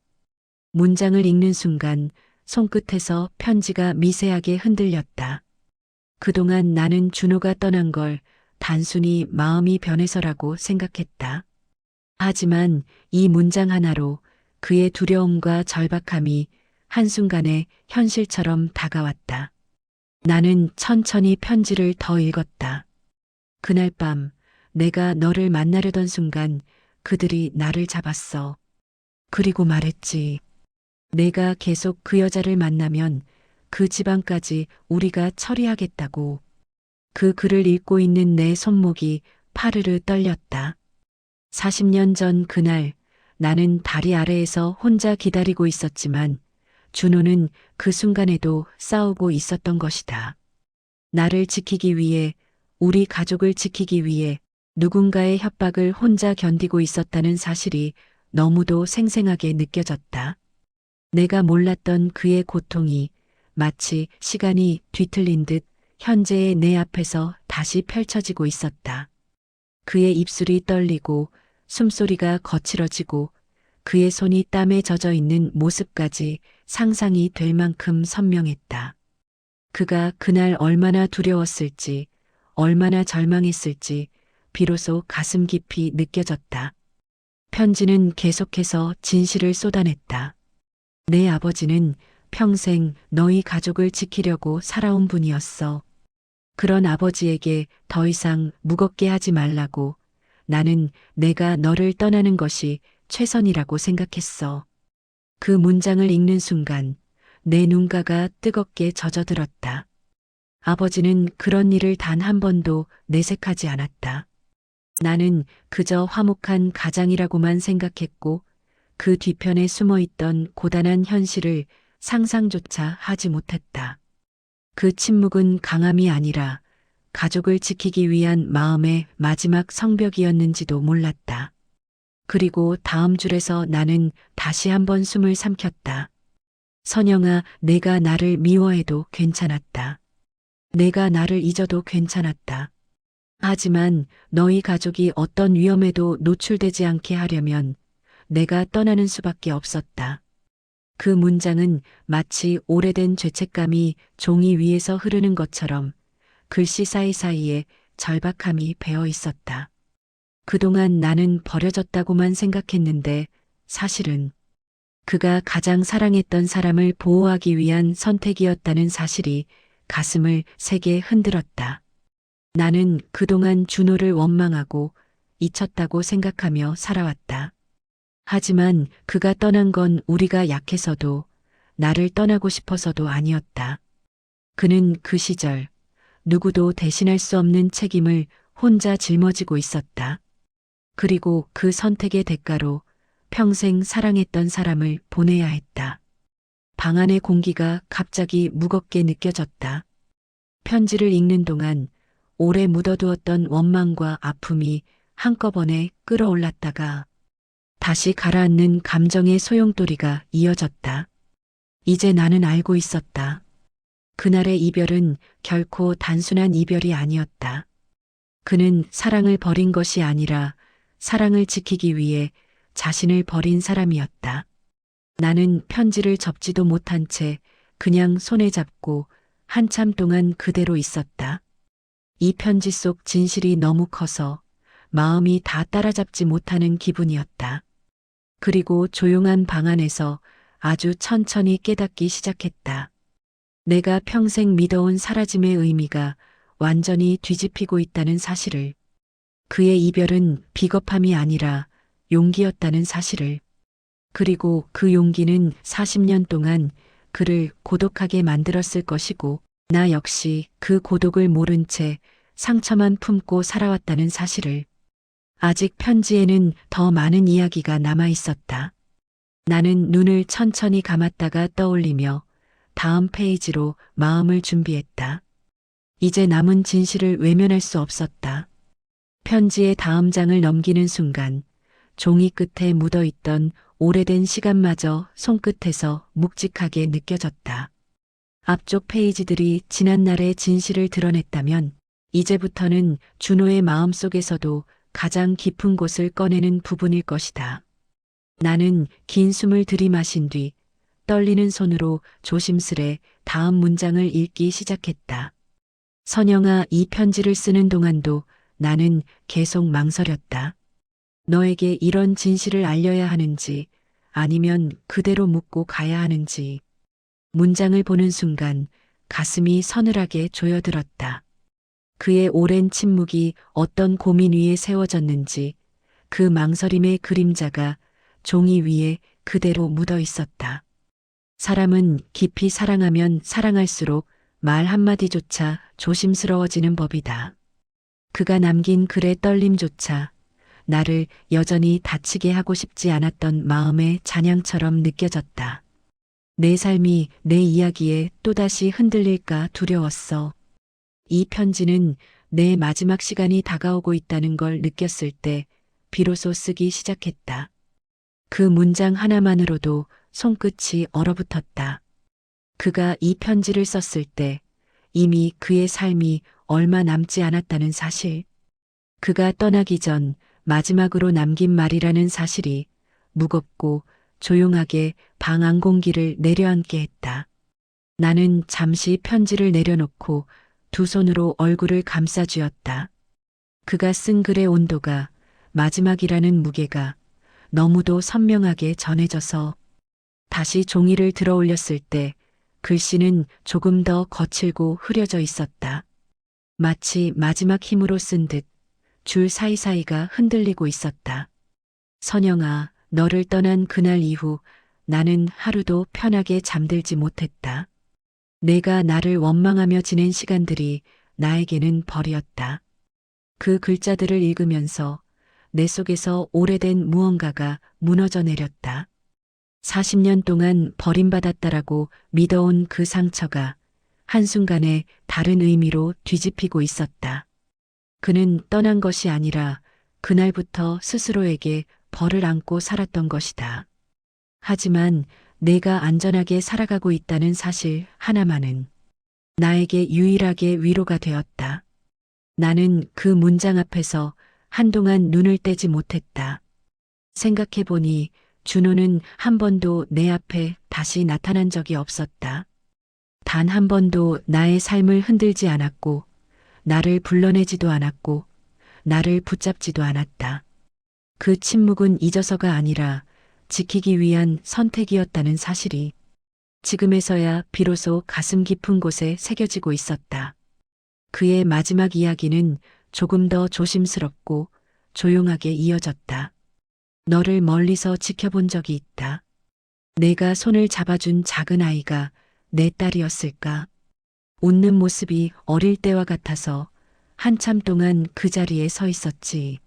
문장을 읽는 순간 손끝에서 편지가 미세하게 흔들렸다. 그동안 나는 준호가 떠난 걸 단순히 마음이 변해서라고 생각했다. 하지만 이 문장 하나로 그의 두려움과 절박함이 한순간에 현실처럼 다가왔다. 나는 천천히 편지를 더 읽었다. 그날 밤 내가 너를 만나려던 순간 그들이 나를 잡았어. 그리고 말했지. 내가 계속 그 여자를 만나면 그 집안까지 우리가 처리하겠다고. 그 글을 읽고 있는 내 손목이 파르르 떨렸다. 40년 전 그날 나는 다리 아래에서 혼자 기다리고 있었지만 준호는 그 순간에도 싸우고 있었던 것이다. 나를 지키기 위해, 우리 가족을 지키기 위해 누군가의 협박을 혼자 견디고 있었다는 사실이 너무도 생생하게 느껴졌다. 내가 몰랐던 그의 고통이 마치 시간이 뒤틀린 듯 현재의 내 앞에서 다시 펼쳐지고 있었다. 그의 입술이 떨리고 숨소리가 거칠어지고 그의 손이 땀에 젖어 있는 모습까지 상상이 될 만큼 선명했다. 그가 그날 얼마나 두려웠을지, 얼마나 절망했을지 비로소 가슴 깊이 느껴졌다. 편지는 계속해서 진실을 쏟아냈다. 내 아버지는 평생 너희 가족을 지키려고 살아온 분이었어. 그런 아버지에게 더 이상 무겁게 하지 말라고 나는 내가 너를 떠나는 것이 최선이라고 생각했어. 그 문장을 읽는 순간 내 눈가가 뜨겁게 젖어들었다. 아버지는 그런 일을 단 한 번도 내색하지 않았다. 나는 그저 화목한 가장이라고만 생각했고 그 뒤편에 숨어 있던 고단한 현실을 상상조차 하지 못했다. 그 침묵은 강함이 아니라 가족을 지키기 위한 마음의 마지막 성벽이었는지도 몰랐다. 그리고 다음 줄에서 나는 다시 한번 숨을 삼켰다. 선영아, 내가 나를 미워해도 괜찮았다. 내가 나를 잊어도 괜찮았다. 하지만 너희 가족이 어떤 위험에도 노출되지 않게 하려면 내가 떠나는 수밖에 없었다. 그 문장은 마치 오래된 죄책감이 종이 위에서 흐르는 것처럼 글씨 사이사이에 절박함이 배어 있었다. 그동안 나는 버려졌다고만 생각했는데 사실은 그가 가장 사랑했던 사람을 보호하기 위한 선택이었다는 사실이 가슴을 세게 흔들었다. 나는 그동안 준호를 원망하고 잊혔다고 생각하며 살아왔다. 하지만 그가 떠난 건 우리가 약해서도 나를 떠나고 싶어서도 아니었다. 그는 그 시절 누구도 대신할 수 없는 책임을 혼자 짊어지고 있었다. 그리고 그 선택의 대가로 평생 사랑했던 사람을 보내야 했다. 방 안의 공기가 갑자기 무겁게 느껴졌다. 편지를 읽는 동안 오래 묻어두었던 원망과 아픔이 한꺼번에 끌어올랐다가 다시 가라앉는 감정의 소용돌이가 이어졌다. 이제 나는 알고 있었다. 그날의 이별은 결코 단순한 이별이 아니었다. 그는 사랑을 버린 것이 아니라 사랑을 지키기 위해 자신을 버린 사람이었다. 나는 편지를 접지도 못한 채 그냥 손에 잡고 한참 동안 그대로 있었다. 이 편지 속 진실이 너무 커서 마음이 다 따라잡지 못하는 기분이었다. 그리고 조용한 방 안에서 아주 천천히 깨닫기 시작했다. 내가 평생 믿어온 사라짐의 의미가 완전히 뒤집히고 있다는 사실을, 그의 이별은 비겁함이 아니라 용기였다는 사실을, 그리고 그 용기는 40년 동안 그를 고독하게 만들었을 것이고, 나 역시 그 고독을 모른 채 상처만 품고 살아왔다는 사실을. 아직 편지에는 더 많은 이야기가 남아 있었다. 나는 눈을 천천히 감았다가 떠올리며 다음 페이지로 마음을 준비했다. 이제 남은 진실을 외면할 수 없었다. 편지의 다음 장을 넘기는 순간 종이 끝에 묻어있던 오래된 시간마저 손끝에서 묵직하게 느껴졌다. 앞쪽 페이지들이 지난날의 진실을 드러냈다면 이제부터는 준호의 마음속에서도 가장 깊은 곳을 꺼내는 부분일 것이다. 나는 긴 숨을 들이마신 뒤 떨리는 손으로 조심스레 다음 문장을 읽기 시작했다. 선영아, 이 편지를 쓰는 동안도 나는 계속 망설였다. 너에게 이런 진실을 알려야 하는지 아니면 그대로 묻고 가야 하는지. 문장을 보는 순간 가슴이 서늘하게 조여들었다. 그의 오랜 침묵이 어떤 고민 위에 세워졌는지 그 망설임의 그림자가 종이 위에 그대로 묻어 있었다. 사람은 깊이 사랑하면 사랑할수록 말 한마디조차 조심스러워지는 법이다. 그가 남긴 글의 떨림조차 나를 여전히 다치게 하고 싶지 않았던 마음의 잔향처럼 느껴졌다. 내 삶이 내 이야기에 또다시 흔들릴까 두려웠어. 이 편지는 내 마지막 시간이 다가오고 있다는 걸 느꼈을 때 비로소 쓰기 시작했다. 그 문장 하나만으로도 손끝이 얼어붙었다. 그가 이 편지를 썼을 때 이미 그의 삶이 얼마 남지 않았다는 사실, 그가 떠나기 전 마지막으로 남긴 말이라는 사실이 무겁고 조용하게 방 안 공기를 내려앉게 했다. 나는 잠시 편지를 내려놓고 두 손으로 얼굴을 감싸쥐었다. 그가 쓴 글의 온도가, 마지막이라는 무게가 너무도 선명하게 전해져서 다시 종이를 들어 올렸을 때 글씨는 조금 더 거칠고 흐려져 있었다. 마치 마지막 힘으로 쓴 듯 줄 사이사이가 흔들리고 있었다. 선영아, 너를 떠난 그날 이후 나는 하루도 편하게 잠들지 못했다. 내가 나를 원망하며 지낸 시간들이 나에게는 벌이었다. 그 글자들을 읽으면서 내 속에서 오래된 무언가가 무너져 내렸다. 40년 동안 버림받았다라고 믿어온 그 상처가 한순간에 다른 의미로 뒤집히고 있었다. 그는 떠난 것이 아니라 그날부터 스스로에게 벌을 안고 살았던 것이다. 하지만 내가 안전하게 살아가고 있다는 사실 하나만은 나에게 유일하게 위로가 되었다. 나는 그 문장 앞에서 한동안 눈을 떼지 못했다. 생각해보니 준호는 한 번도 내 앞에 다시 나타난 적이 없었다. 단 한 번도 나의 삶을 흔들지 않았고, 나를 불러내지도 않았고, 나를 붙잡지도 않았다. 그 침묵은 잊어서가 아니라 지키기 위한 선택이었다는 사실이 지금에서야 비로소 가슴 깊은 곳에 새겨지고 있었다. 그의 마지막 이야기는 조금 더 조심스럽고 조용하게 이어졌다. 너를 멀리서 지켜본 적이 있다. 내가 손을 잡아준 작은 아이가 내 딸이었을까? 웃는 모습이 어릴 때와 같아서 한참 동안 그 자리에 서 있었지.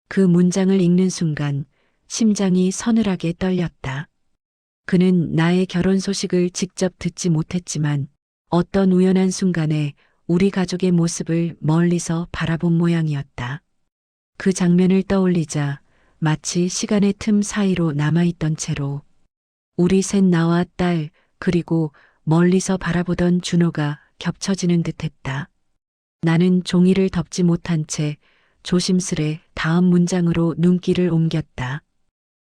그 문장을 읽는 순간 심장이 서늘하게 떨렸다. 그는 나의 결혼 소식을 직접 듣지 못했지만 어떤 우연한 순간에 우리 가족의 모습을 멀리서 바라본 모양이었다. 그 장면을 떠올리자 마치 시간의 틈 사이로 남아있던 채로 우리 셋 나와 딸 그리고 멀리서 바라보던 준호가 겹쳐지는 듯했다. 나는 종이를 덮지 못한 채 조심스레 다음 문장으로 눈길을 옮겼다.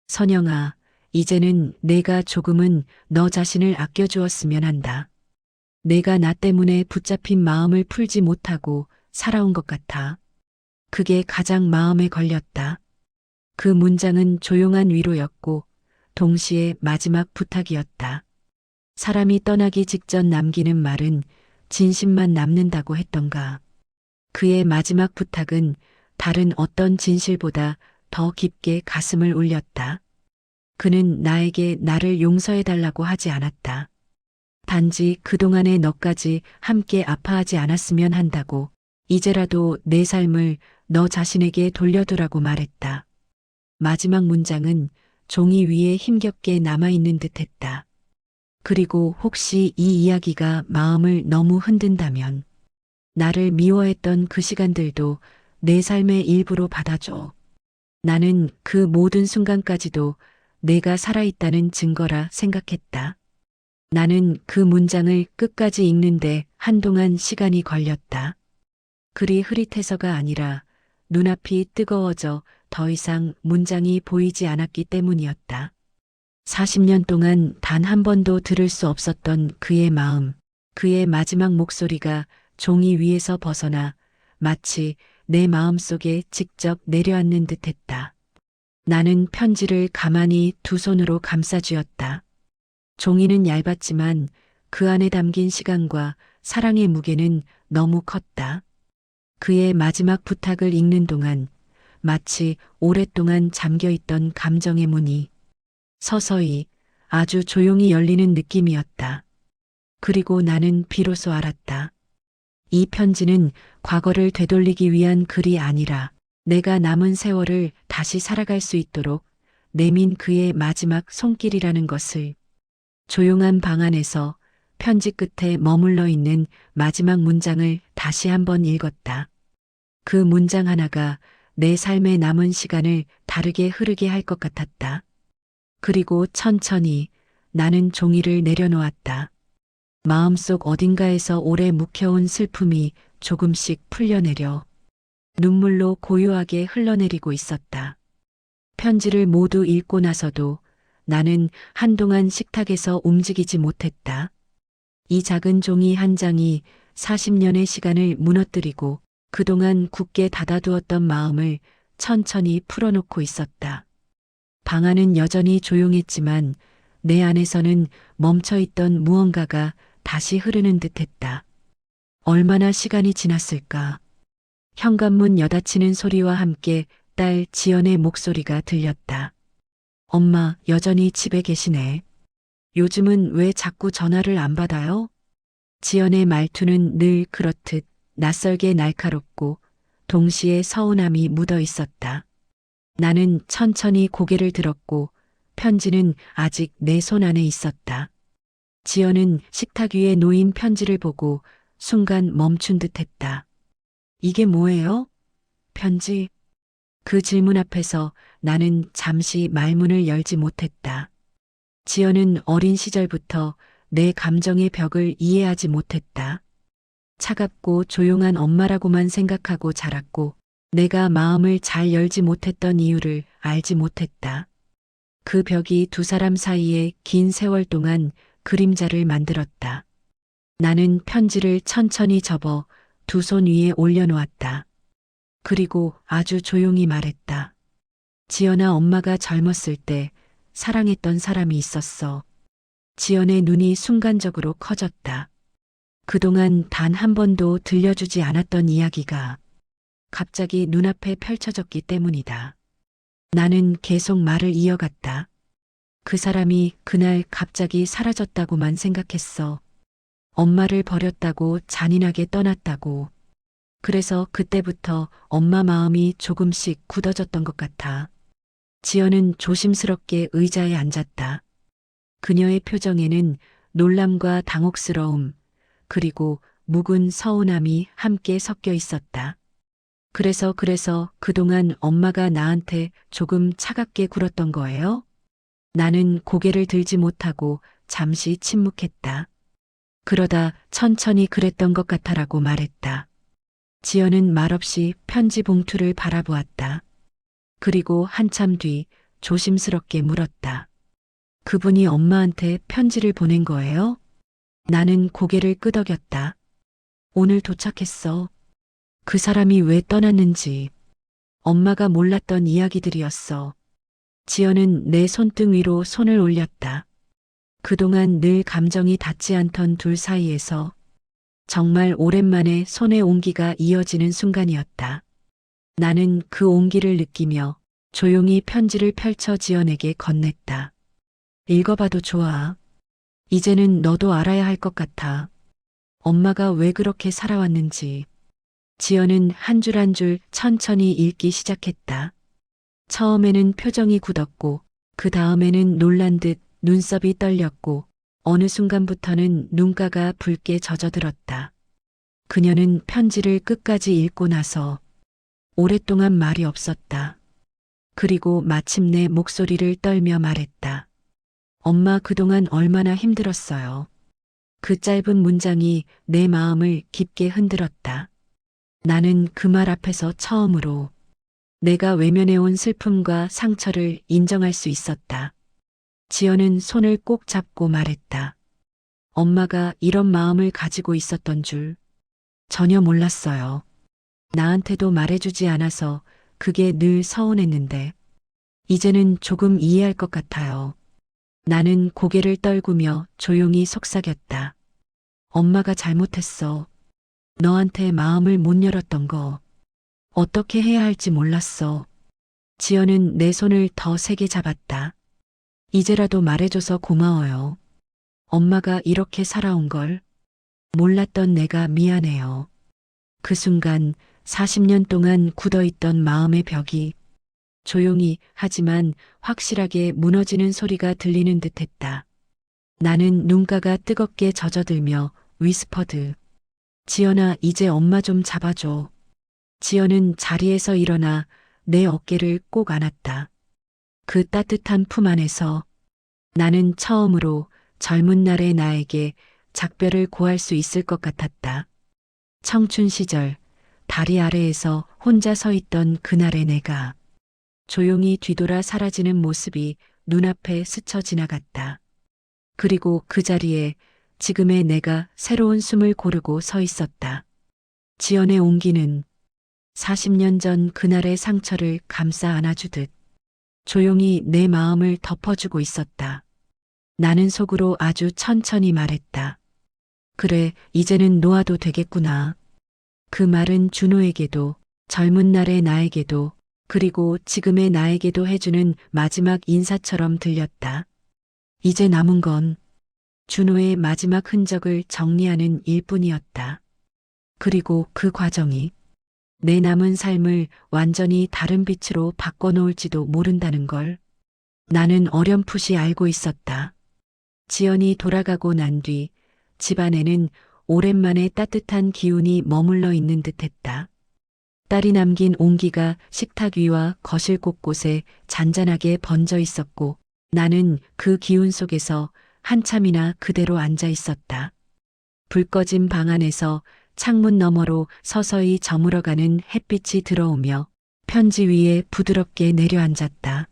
선영아, 이제는 내가 조금은 너 자신을 아껴주었으면 한다. 내가 나 때문에 붙잡힌 마음을 풀지 못하고 살아온 것 같아. 그게 가장 마음에 걸렸다. 그 문장은 조용한 위로였고 동시에 마지막 부탁이었다. 사람이 떠나기 직전 남기는 말은 진심만 남는다고 했던가. 그의 마지막 부탁은 다른 어떤 진실보다 더 깊게 가슴을 울렸다. 그는 나에게 나를 용서해달라고 하지 않았다. 단지 그동안의 너까지 함께 아파하지 않았으면 한다고, 이제라도 내 삶을 너 자신에게 돌려두라고 말했다. 마지막 문장은 종이 위에 힘겹게 남아있는 듯 했다. 그리고 혹시 이 이야기가 마음을 너무 흔든다면, 나를 미워했던 그 시간들도 내 삶의 일부로 받아줘. 나는 그 모든 순간까지도 내가 살아있다는 증거라 생각했다. 나는 그 문장을 끝까지 읽는데 한동안 시간이 걸렸다. 글이 흐릿해서가 아니라 눈앞이 뜨거워져 더 이상 문장이 보이지 않았기 때문이었다. 40년 동안 단 한 번도 들을 수 없었던 그의 마음, 그의 마지막 목소리가 종이 위에서 벗어나 마치 내 마음속에 직접 내려앉는 듯했다. 나는 편지를 가만히 두 손으로 감싸쥐었다. 종이는 얇았지만 그 안에 담긴 시간과 사랑의 무게는 너무 컸다. 그의 마지막 부탁을 읽는 동안 마치 오랫동안 잠겨있던 감정의 문이 서서히 아주 조용히 열리는 느낌이었다. 그리고 나는 비로소 알았다. 이 편지는 과거를 되돌리기 위한 글이 아니라 내가 남은 세월을 다시 살아갈 수 있도록 내민 그의 마지막 손길이라는 것을. 조용한 방 안에서 편지 끝에 머물러 있는 마지막 문장을 다시 한번 읽었다. 그 문장 하나가 내 삶의 남은 시간을 다르게 흐르게 할 것 같았다. 그리고 천천히 나는 종이를 내려놓았다. 마음속 어딘가에서 오래 묵혀온 슬픔이 조금씩 풀려내려 눈물로 고요하게 흘러내리고 있었다. 편지를 모두 읽고 나서도 나는 한동안 식탁에서 움직이지 못했다. 이 작은 종이 한 장이 40년의 시간을 무너뜨리고 그동안 굳게 닫아두었던 마음을 천천히 풀어놓고 있었다. 방 안은 여전히 조용했지만 내 안에서는 멈춰있던 무언가가 다시 흐르는 듯했다. 얼마나 시간이 지났을까? 현관문 여닫히는 소리와 함께 딸 지연의 목소리가 들렸다. 엄마, 여전히 집에 계시네. 요즘은 왜 자꾸 전화를 안 받아요? 지연의 말투는 늘 그렇듯 낯설게 날카롭고 동시에 서운함이 묻어 있었다. 나는 천천히 고개를 들었고 편지는 아직 내 손 안에 있었다. 지연은 식탁 위에 놓인 편지를 보고 순간 멈춘 듯 했다. 이게 뭐예요? 편지. 그 질문 앞에서 나는 잠시 말문을 열지 못했다. 지연은 어린 시절부터 내 감정의 벽을 이해하지 못했다. 차갑고 조용한 엄마라고만 생각하고 자랐고 내가 마음을 잘 열지 못했던 이유를 알지 못했다. 그 벽이 두 사람 사이에 긴 세월 동안 그림자를 만들었다. 나는 편지를 천천히 접어 두 손 위에 올려놓았다. 그리고 아주 조용히 말했다. 지연아, 엄마가 젊었을 때 사랑했던 사람이 있었어. 지연의 눈이 순간적으로 커졌다. 그동안 단 한 번도 들려주지 않았던 이야기가 갑자기 눈앞에 펼쳐졌기 때문이다. 나는 계속 말을 이어갔다. 그 사람이 그날 갑자기 사라졌다고만 생각했어. 엄마를 버렸다고 잔인하게 떠났다고. 그래서 그때부터 엄마 마음이 조금씩 굳어졌던 것 같아. 지연은 조심스럽게 의자에 앉았다. 그녀의 표정에는 놀람과 당혹스러움, 그리고 묵은 서운함이 함께 섞여 있었다. 그래서 그동안 엄마가 나한테 조금 차갑게 굴었던 거예요? 나는 고개를 들지 못하고 잠시 침묵했다. 그러다 천천히 그랬던 것 같아라고 말했다. 지연은 말없이 편지 봉투를 바라보았다. 그리고 한참 뒤 조심스럽게 물었다. 그분이 엄마한테 편지를 보낸 거예요? 나는 고개를 끄덕였다. 오늘 도착했어. 그 사람이 왜 떠났는지 엄마가 몰랐던 이야기들이었어. 지연은 내 손등 위로 손을 올렸다. 그동안 늘 감정이 닿지 않던 둘 사이에서 정말 오랜만에 손의 온기가 이어지는 순간이었다. 나는 그 온기를 느끼며 조용히 편지를 펼쳐 지연에게 건넸다. 읽어봐도 좋아. 이제는 너도 알아야 할 것 같아. 엄마가 왜 그렇게 살아왔는지. 지연은 한 줄 한 줄 천천히 읽기 시작했다. 처음에는 표정이 굳었고, 그 다음에는 놀란 듯 눈썹이 떨렸고, 어느 순간부터는 눈가가 붉게 젖어들었다. 그녀는 편지를 끝까지 읽고 나서 오랫동안 말이 없었다. 그리고 마침내 목소리를 떨며 말했다. 엄마 그동안 얼마나 힘들었어요. 그 짧은 문장이 내 마음을 깊게 흔들었다. 나는 그 말 앞에서 처음으로 내가 외면해온 슬픔과 상처를 인정할 수 있었다. 지연은 손을 꼭 잡고 말했다. 엄마가 이런 마음을 가지고 있었던 줄 전혀 몰랐어요. 나한테도 말해주지 않아서 그게 늘 서운했는데 이제는 조금 이해할 것 같아요. 나는 고개를 떨구며 조용히 속삭였다. 엄마가 잘못했어. 너한테 마음을 못 열었던 거. 어떻게 해야 할지 몰랐어. 지연은 내 손을 더 세게 잡았다. 이제라도 말해줘서 고마워요. 엄마가 이렇게 살아온 걸 몰랐던 내가 미안해요. 그 순간 40년 동안 굳어있던 마음의 벽이 조용히 하지만 확실하게 무너지는 소리가 들리는 듯했다. 나는 눈가가 뜨겁게 젖어들며 위스퍼드. 지연아, 이제 엄마 좀 잡아줘. 지연은 자리에서 일어나 내 어깨를 꼭 안았다. 그 따뜻한 품 안에서 나는 처음으로 젊은 날의 나에게 작별을 고할 수 있을 것 같았다. 청춘 시절 다리 아래에서 혼자 서 있던 그날의 내가 조용히 뒤돌아 사라지는 모습이 눈앞에 스쳐 지나갔다. 그리고 그 자리에 지금의 내가 새로운 숨을 고르고 서 있었다. 지연의 온기는 40년 전 그날의 상처를 감싸 안아주듯 조용히 내 마음을 덮어주고 있었다. 나는 속으로 아주 천천히 말했다. 그래, 이제는 놓아도 되겠구나. 그 말은 준호에게도, 젊은 날의 나에게도, 그리고 지금의 나에게도 해주는 마지막 인사처럼 들렸다. 이제 남은 건 준호의 마지막 흔적을 정리하는 일뿐이었다. 그리고 그 과정이 내 남은 삶을 완전히 다른 빛으로 바꿔놓을지도 모른다는 걸 나는 어렴풋이 알고 있었다. 지연이 돌아가고 난 뒤 집안에는 오랜만에 따뜻한 기운이 머물러 있는 듯했다. 딸이 남긴 온기가 식탁 위와 거실 곳곳에 잔잔하게 번져 있었고 나는 그 기운 속에서 한참이나 그대로 앉아 있었다. 불 꺼진 방 안에서 창문 너머로 서서히 저물어가는 햇빛이 들어오며 편지 위에 부드럽게 내려앉았다.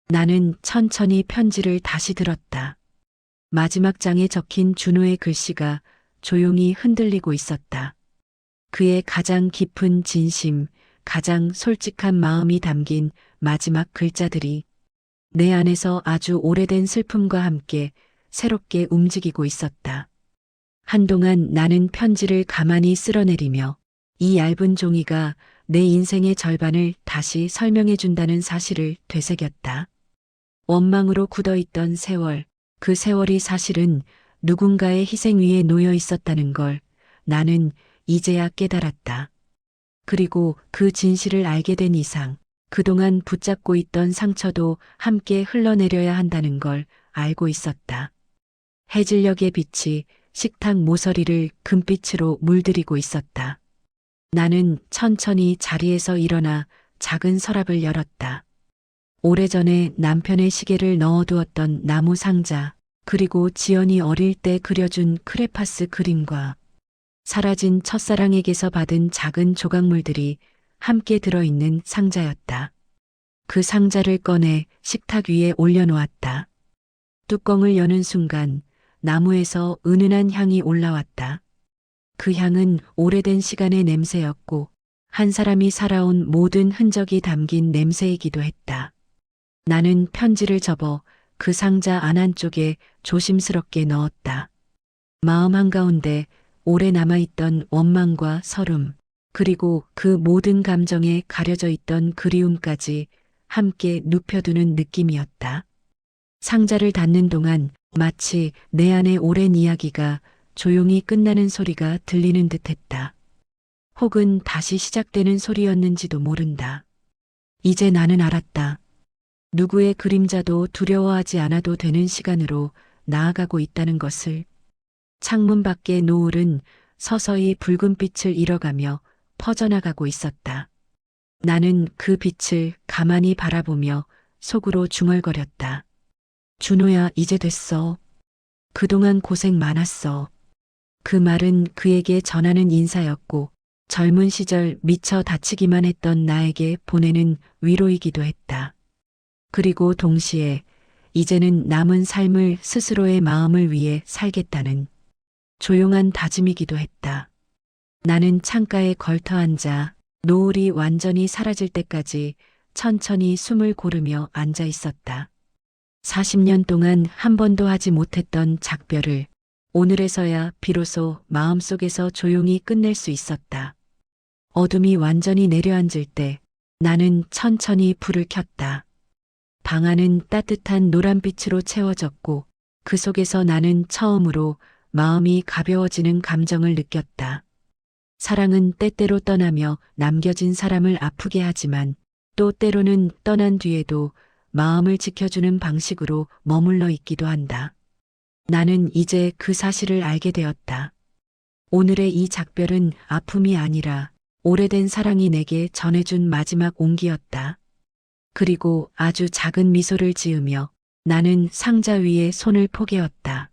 나는 천천히 편지를 다시 들었다. 마지막 장에 적힌 준호의 글씨가 조용히 흔들리고 있었다. 그의 가장 깊은 진심, 가장 솔직한 마음이 담긴 마지막 글자들이 내 안에서 아주 오래된 슬픔과 함께 새롭게 움직이고 있었다. 한동안 나는 편지를 가만히 쓸어내리며 이 얇은 종이가 내 인생의 절반을 다시 설명해 준다는 사실을 되새겼다. 원망으로 굳어있던 세월, 그 세월이 사실은 누군가의 희생 위에 놓여 있었다는 걸 나는 이제야 깨달았다. 그리고 그 진실을 알게 된 이상 그동안 붙잡고 있던 상처도 함께 흘러내려야 한다는 걸 알고 있었다. 해질녘의 빛이 식탁 모서리를 금빛으로 물들이고 있었다. 나는 천천히 자리에서 일어나 작은 서랍을 열었다. 오래전에 남편의 시계를 넣어두었던 나무 상자, 그리고 지연이 어릴 때 그려준 크레파스 그림과 사라진 첫사랑에게서 받은 작은 조각물들이 함께 들어있는 상자였다. 그 상자를 꺼내 식탁 위에 올려놓았다. 뚜껑을 여는 순간 나무에서 은은한 향이 올라왔다. 그 향은 오래된 시간의 냄새였고 한 사람이 살아온 모든 흔적이 담긴 냄새이기도 했다. 나는 편지를 접어 그 상자 안 한쪽에 조심스럽게 넣었다. 마음 한가운데 오래 남아있던 원망과 서름, 그리고 그 모든 감정에 가려져 있던 그리움까지 함께 눕혀두는 느낌이었다. 상자를 닫는 동안 마치 내 안의 오랜 이야기가 조용히 끝나는 소리가 들리는 듯했다. 혹은 다시 시작되는 소리였는지도 모른다. 이제 나는 알았다. 누구의 그림자도 두려워하지 않아도 되는 시간으로 나아가고 있다는 것을. 창문 밖의 노을은 서서히 붉은 빛을 잃어가며 퍼져나가고 있었다. 나는 그 빛을 가만히 바라보며 속으로 중얼거렸다. 준호야, 이제 됐어. 그동안 고생 많았어. 그 말은 그에게 전하는 인사였고 젊은 시절 미처 다치기만 했던 나에게 보내는 위로이기도 했다. 그리고 동시에 이제는 남은 삶을 스스로의 마음을 위해 살겠다는 조용한 다짐이기도 했다. 나는 창가에 걸터 앉아 노을이 완전히 사라질 때까지 천천히 숨을 고르며 앉아 있었다. 40년 동안 한 번도 하지 못했던 작별을 오늘에서야 비로소 마음속에서 조용히 끝낼 수 있었다. 어둠이 완전히 내려앉을 때 나는 천천히 불을 켰다. 방 안은 따뜻한 노란빛으로 채워졌고 그 속에서 나는 처음으로 마음이 가벼워지는 감정을 느꼈다. 사랑은 때때로 떠나며 남겨진 사람을 아프게 하지만 또 때로는 떠난 뒤에도 마음을 지켜주는 방식으로 머물러 있기도 한다. 나는 이제 그 사실을 알게 되었다. 오늘의 이 작별은 아픔이 아니라 오래된 사랑이 내게 전해준 마지막 온기였다. 그리고 아주 작은 미소를 지으며 나는 상자 위에 손을 포개었다.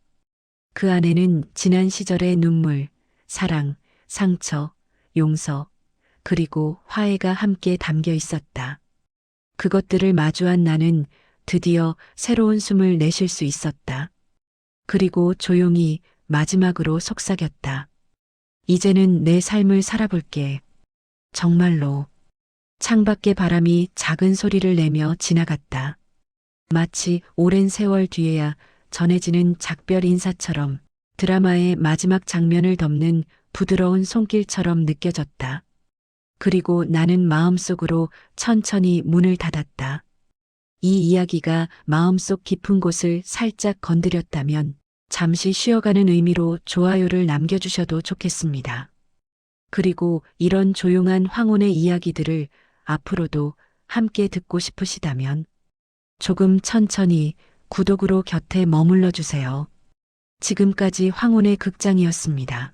그 안에는 지난 시절의 눈물, 사랑, 상처, 용서, 그리고 화해가 함께 담겨 있었다. 그것들을 마주한 나는 드디어 새로운 숨을 내쉴 수 있었다. 그리고 조용히 마지막으로 속삭였다. 이제는 내 삶을 살아볼게. 정말로. 창밖의 바람이 작은 소리를 내며 지나갔다. 마치 오랜 세월 뒤에야 전해지는 작별 인사처럼 드라마의 마지막 장면을 덮는 부드러운 손길처럼 느껴졌다. 그리고 나는 마음속으로 천천히 문을 닫았다. 이 이야기가 마음속 깊은 곳을 살짝 건드렸다면 잠시 쉬어가는 의미로 좋아요를 남겨주셔도 좋겠습니다. 그리고 이런 조용한 황혼의 이야기들을 앞으로도 함께 듣고 싶으시다면 조금 천천히 구독으로 곁에 머물러 주세요. 지금까지 황혼의 극장이었습니다.